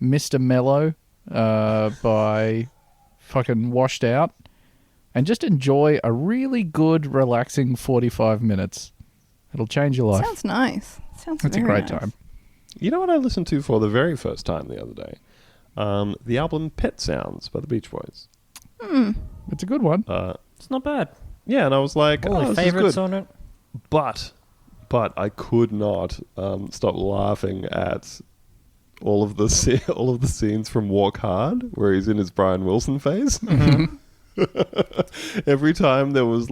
Mr. Mellow by fucking Washed Out, and just enjoy a really good, relaxing 45 minutes. It'll change your life. Sounds nice. Sounds It's a very great nice. time. You know what I listened to for the very first time the other day? The album Pet Sounds by the Beach Boys. It's a good one. It's not bad. Yeah, and I was like, All oh, your this is favorites good. on it. But I could not stop laughing at all of the scenes from Walk Hard, where he's in his Brian Wilson phase. Every time there was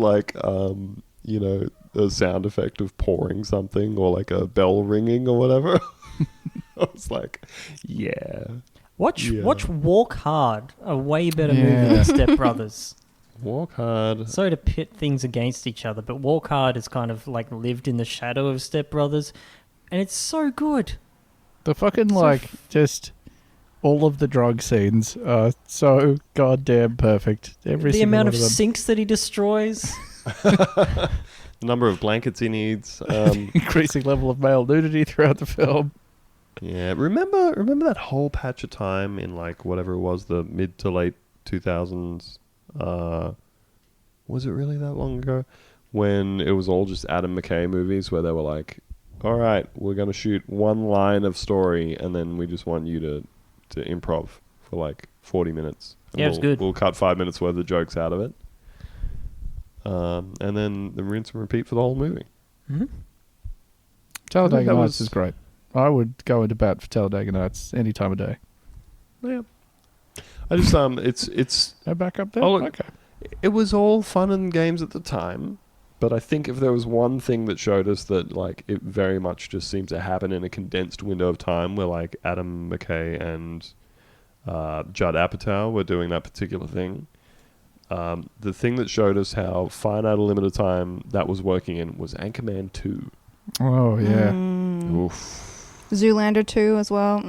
a sound effect of pouring something or like a bell ringing or whatever. I was like, yeah. Watch Walk Hard, a way better movie than Step Brothers. Walk Hard. Sorry to pit things against each other, but Walk Hard has kind of like lived in the shadow of Step Brothers, and it's so good. The fucking just all of the drug scenes are so goddamn perfect. The amount of sinks that he destroys. The number of blankets he needs. Increasing level of male nudity throughout the film. Yeah, remember that whole patch of time in like whatever it was, the mid to late 2000s. Was it really that long ago? When it was all just Adam McKay movies where they were like, all right, we're going to shoot one line of story and then we just want you to improv for like 40 minutes. Yeah, it's good. We'll cut 5 minutes worth of jokes out of it. And then the rinse and repeat for the whole movie. Mm-hmm. Talladega Nights is great. I would go into bat for Talladega Nights any time of day. Yeah. I just, it's... No back up there? Okay. It was all fun and games at the time, but I think if there was one thing that showed us that, like, it very much just seems to happen in a condensed window of time where, like, Adam McKay and Judd Apatow were doing that particular thing. The thing that showed us how finite a limited time that was working in was Anchorman 2. Oh, yeah. Oof. Zoolander 2 as well.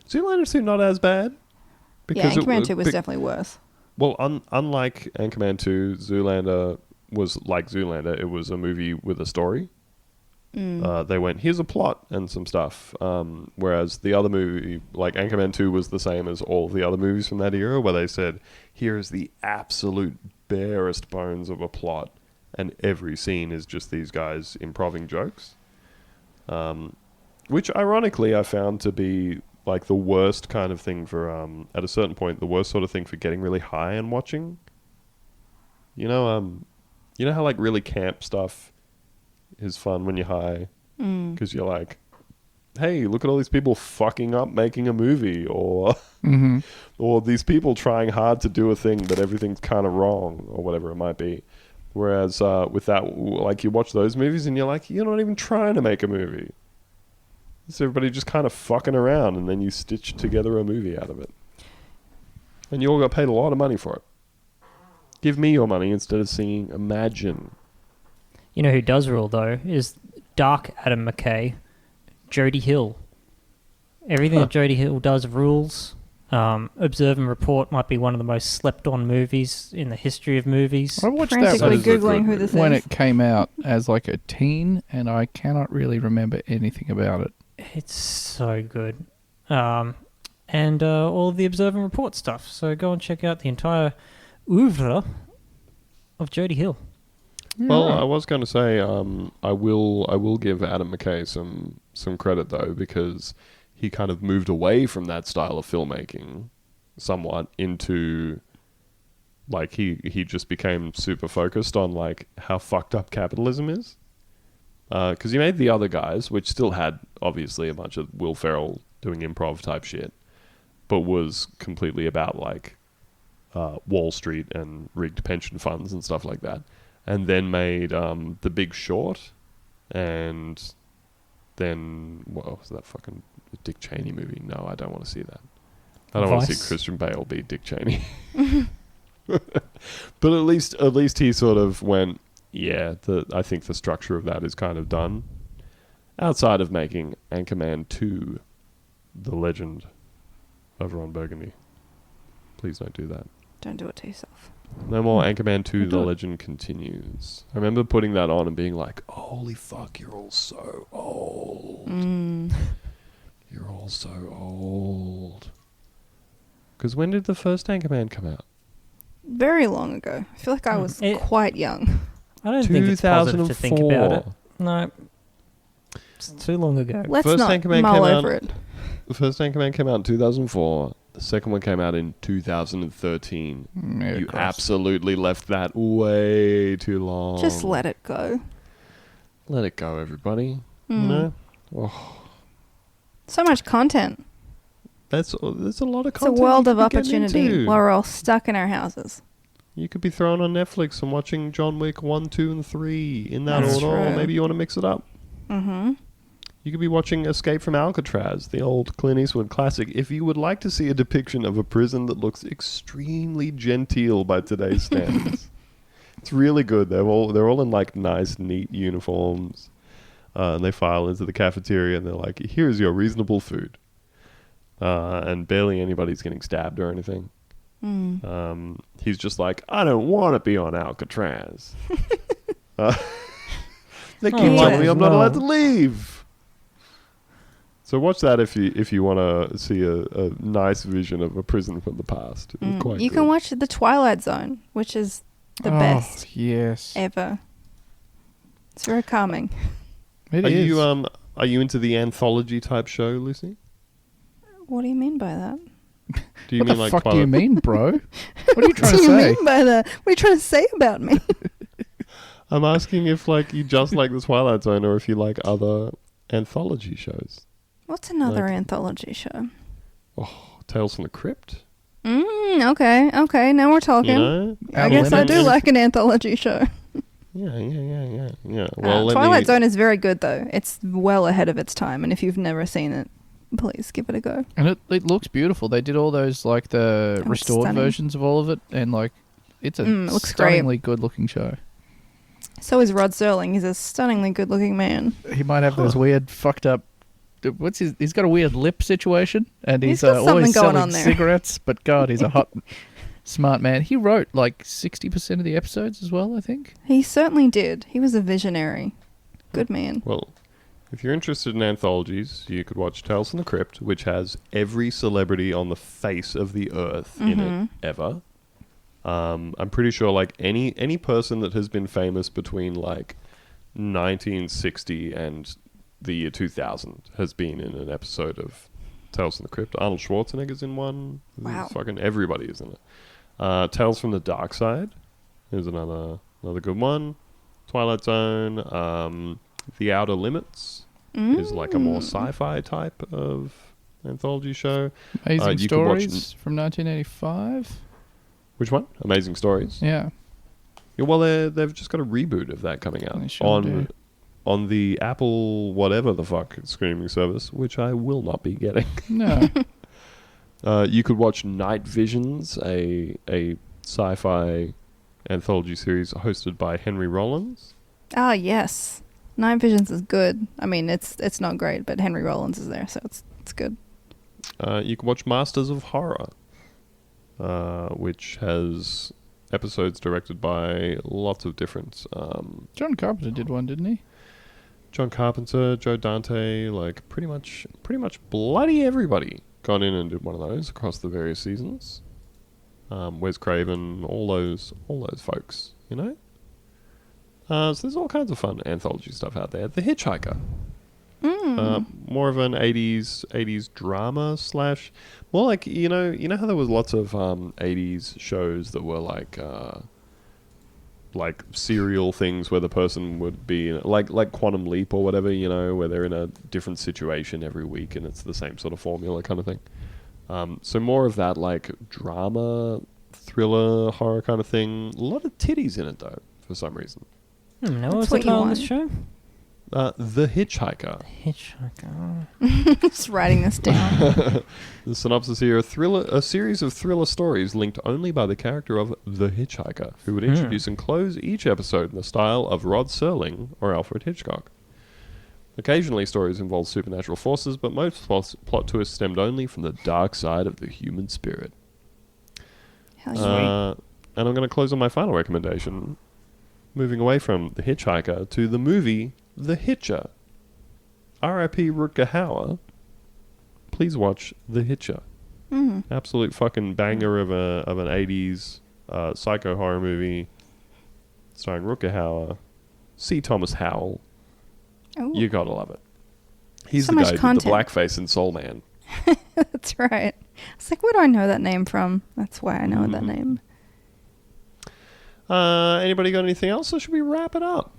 Zoolander 2 not as bad. Anchorman 2 was definitely worse. Well, unlike Anchorman 2, Zoolander was like Zoolander. It was a movie with a story. They went, here's a plot and some stuff. Whereas the other movie, like Anchorman 2, was the same as all the other movies from that era, where they said, here's the absolute barest bones of a plot. And every scene is just these guys improving jokes. Which, ironically, I found to be like the worst kind of thing for, at a certain point, the worst sort of thing for getting really high and watching. You know how like really camp stuff is fun when you're high? Because you're like, hey, look at all these people fucking up making a movie, or or these people trying hard to do a thing, but everything's kind of wrong, or whatever it might be. Whereas with that, like, you watch those movies and you're like, you're not even trying to make a movie. It's everybody just kind of fucking around, and then you stitch together a movie out of it. And you all got paid a lot of money for it. Give me your money instead of singing Imagine. You know who does rule, though, is Dark Adam McKay, Jody Hill. Everything that Jody Hill does rules. Observe and Report might be one of the most slept-on movies in the history of movies. I watched that frantically Googling who this when is. it came out as like a teen, and I cannot really remember anything about it. It's so good. And all of the Observe and Report stuff. So go and check out the entire oeuvre of Jody Hill. Well, I was going to say, I will give Adam McKay some credit, though, because he kind of moved away from that style of filmmaking somewhat into, like, he just became super focused on, like, how fucked up capitalism is. Because he made The Other Guys, which still had, obviously, a bunch of Will Ferrell doing improv type shit, but was completely about, like, Wall Street and rigged pension funds and stuff like that. And then made The Big Short, and then, what was that fucking Dick Cheney movie? No, I don't want to see that. I don't want to see Christian Bale be Dick Cheney. But at least he sort of went, yeah, I think the structure of that is kind of done. Outside of making Anchorman 2, The Legend of Ron Burgundy. Please don't do that. Don't do it to yourself. No more Anchorman 2, The Legend Continues. I remember putting that on and being like, holy fuck, you're all so old. You're all so old. Because when did the first Anchorman come out? Very long ago. I feel like I was quite young. I don't think it's positive to think about it. No. It's too long ago. Let's First not Anchorman mull came over out- it. The first Anchorman came out in 2004. The second one came out in 2013. Yeah, You gross. absolutely left that way too long. Just let it go. Let it go, everybody. You know? Oh, So much content. there's a lot of It's a content. world you of could be getting opportunity into. while we're all stuck in our houses. You could be thrown on Netflix and watching John Wick 1, 2, and 3 in that That's order, or true. maybe you want to mix it up. Mm-hmm. You could be watching Escape from Alcatraz, the old Clint Eastwood classic. If you would like to see a depiction of a prison that looks extremely genteel by today's standards, it's really good. They're all in like nice, neat uniforms, and they file into the cafeteria and they're like, "Here's your reasonable food," and barely anybody's getting stabbed or anything. He's just like, "I don't want to be on Alcatraz." They keep telling me I'm not allowed to leave. So watch that if you want to see a nice vision of a prison from the past. You can watch The Twilight Zone, which is the best ever. It's very calming. Are you into the anthology type show, Lucy? What do you mean by that? Do you what mean the like fuck Twilight? do you mean, bro? What are you trying What to do you say? mean by that? What are you trying to say about me? I'm asking if like you just like the Twilight Zone or if you like other anthology shows. What's another Like- anthology show? Oh, Tales from the Crypt. Okay. Now we're talking. You know? I guess I do Lemon. like an anthology show. Yeah. Well, Twilight Zone is very good, though. It's well ahead of its time, and if you've never seen it, please give it a go. And it looks beautiful. They did all those like the it's restored stunning. versions of all of it, and like it's a looks great. stunningly good-looking show. So is Rod Serling. He's a stunningly good-looking man. He might have those weird, fucked up. He's got a weird lip situation, and He's he's got something always going selling on there. cigarettes. But God, he's a hot, smart man. He wrote like 60% of the episodes as well, I think. He certainly did. He was a visionary. Good man. Well, if you're interested in anthologies, you could watch Tales from the Crypt, which has every celebrity on the face of the earth in it ever. I'm pretty sure like any person that has been famous between like 1960 and the year 2000 has been in an episode of Tales from the Crypt. Arnold Schwarzenegger's in one. Wow. Fucking everybody is in it. Tales from the Dark Side is another good one. Twilight Zone. The Outer Limits is like a more sci-fi type of anthology show. Amazing you could watch Stories from 1985. Which one? Amazing Stories. Yeah. Yeah, well, they've just got a reboot of that coming out They sure do. on the Apple whatever the fuck streaming service, which I will not be getting. No. You could watch Night Visions, a sci-fi anthology series hosted by Henry Rollins. Ah, yes. Night Visions is good. I mean, it's not great, but Henry Rollins is there, so it's good. You can watch Masters of Horror, which has episodes directed by lots of different... John Carpenter did one, didn't he? John Carpenter, Joe Dante, like pretty much bloody everybody got in and did one of those across the various seasons. Wes Craven, all those folks, you know? So there's all kinds of fun anthology stuff out there. The Hitchhiker. More of an 80s drama / more like, you know how there was lots of 80s shows that were like serial things where the person would be in, like Quantum Leap or whatever, you know, where they're in a different situation every week and it's the same sort of formula kind of thing. So more of that like drama, thriller, horror kind of thing. A lot of titties in it though, for some reason. No, That's what's the what you title of this want. show? The Hitchhiker. Hitchhiker. Just writing this down. The synopsis here: a series of thriller stories linked only by the character of the Hitchhiker, who would introduce and close each episode in the style of Rod Serling or Alfred Hitchcock. Occasionally, stories involve supernatural forces, but most plot twists stemmed only from the dark side of the human spirit. Hell yeah. And I'm going to close on my final recommendation, moving away from The Hitchhiker to the movie The Hitcher. R.I.P. Rutger Hauer. Please watch The Hitcher. Absolute fucking banger of an 80s psycho horror movie starring Rutger Hauer. C. Thomas Howell. Ooh. You gotta love it. He's So the much guy who did content. the blackface in Soul Man. That's right. It's like, where do I know that name from? That's why I know that name. Anybody got anything else, or should we wrap it up?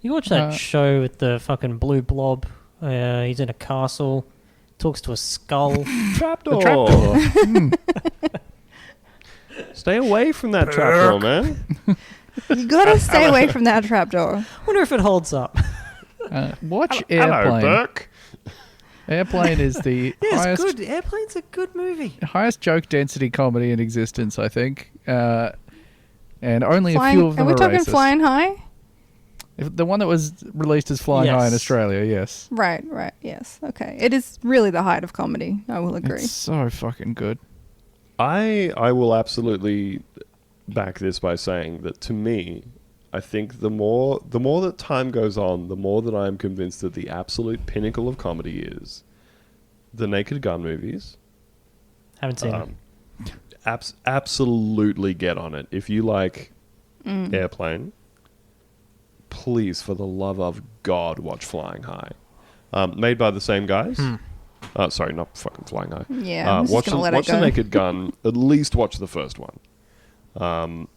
You watch that show with the fucking blue blob? He's in a castle, talks to a skull. Trapdoor. Trapdoor. Stay away from that trapdoor, man. You gotta stay away from that trapdoor. Wonder if it holds up. Watch Hello, Airplane. Burke. Airplane is the Yeah, it's highest good. Airplane's a good movie. highest joke density comedy in existence, I think. And only a Flying, few of them are we are talking racist. Flying High? The one that was released as Flying High in Yes. Australia, yes. Right, yes. Okay. It is really the height of comedy, I will agree. It's so fucking good. I will absolutely back this by saying that to me, I think the more that time goes on, the more that I am convinced that the absolute pinnacle of comedy is the Naked Gun movies. Haven't seen it. Absolutely get on it. If you like Airplane, please, for the love of God, watch Flying High. Made by the same guys. Sorry, not fucking Flying High. Yeah, I'm just watch gonna let it watch go. The Naked Gun. At least watch the first one.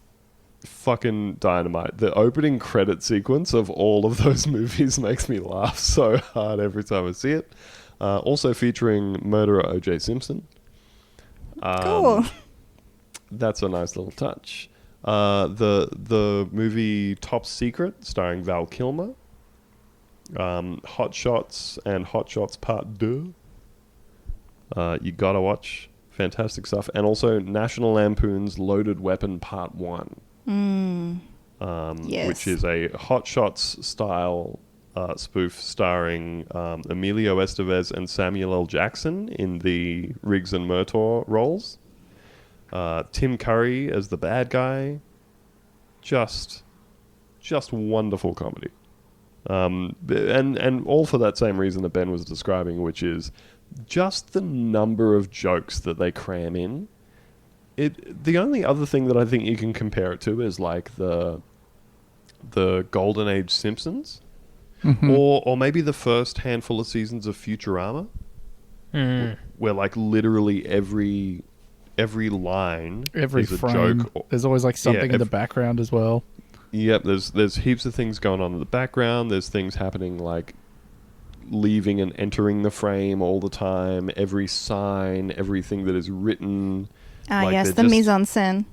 Fucking dynamite. The opening credit sequence of all of those movies makes me laugh so hard every time I see it. Also featuring murderer O.J. Simpson. Cool. That's a nice little touch. The movie Top Secret, starring Val Kilmer. Hot Shots and Hot Shots Part 2. You gotta watch. Fantastic stuff. And also National Lampoon's Loaded Weapon Part 1. Yes. Which is a Hot Shots style spoof starring Emilio Estevez and Samuel L. Jackson in the Riggs and Murtaugh roles. Tim Curry as the bad guy. Just wonderful comedy. And all for that same reason that Ben was describing, which is just the number of jokes that they cram in. The only other thing that I think you can compare it to is like the Golden Age Simpsons, or maybe the first handful of seasons of Futurama, where like literally every line, Every is a frame. joke. There's always like something in the background as well. Yep, there's heaps of things going on in the background. There's things happening like leaving and entering the frame all the time. Every sign, everything that is written. Like yes, they're the just- mise en scène.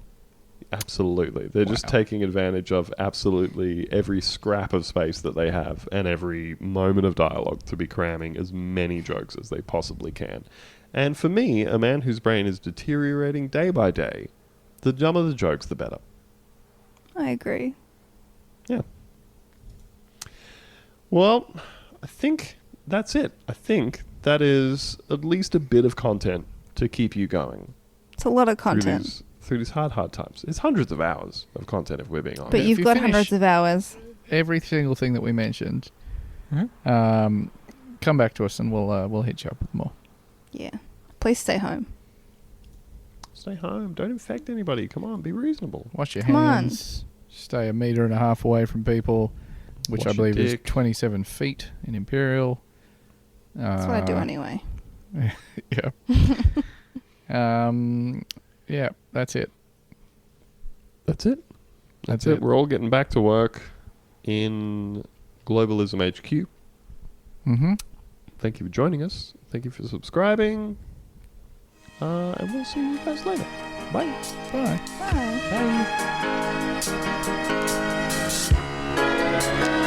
Absolutely. They're just taking advantage of absolutely every scrap of space that they have and every moment of dialogue to be cramming as many jokes as they possibly can. And for me, a man whose brain is deteriorating day by day, the dumber the jokes, the better. I agree. Yeah. Well, I think that's it. I think that is at least a bit of content to keep you going. It's a lot of content. Through these hard times. It's hundreds of hours of content if we're being honest. But If you've you got finish- hundreds of hours. Every single thing that we mentioned. Come back to us and we'll hit you up with more. Yeah. Please stay home. Stay home. Don't infect anybody. Come on, be reasonable. Wash your Come on. hands. Stay 1.5 meters away from people, which Wash I believe your is dick. 27 feet in Imperial. That's what I do anyway. Yeah. Yeah, that's it. That's it. That's it. it. We're all getting back to work in Globalism HQ. Mm-hmm. Thank you for joining us. Thank you for subscribing. And we'll see you guys later. Bye. Bye. Bye. Bye.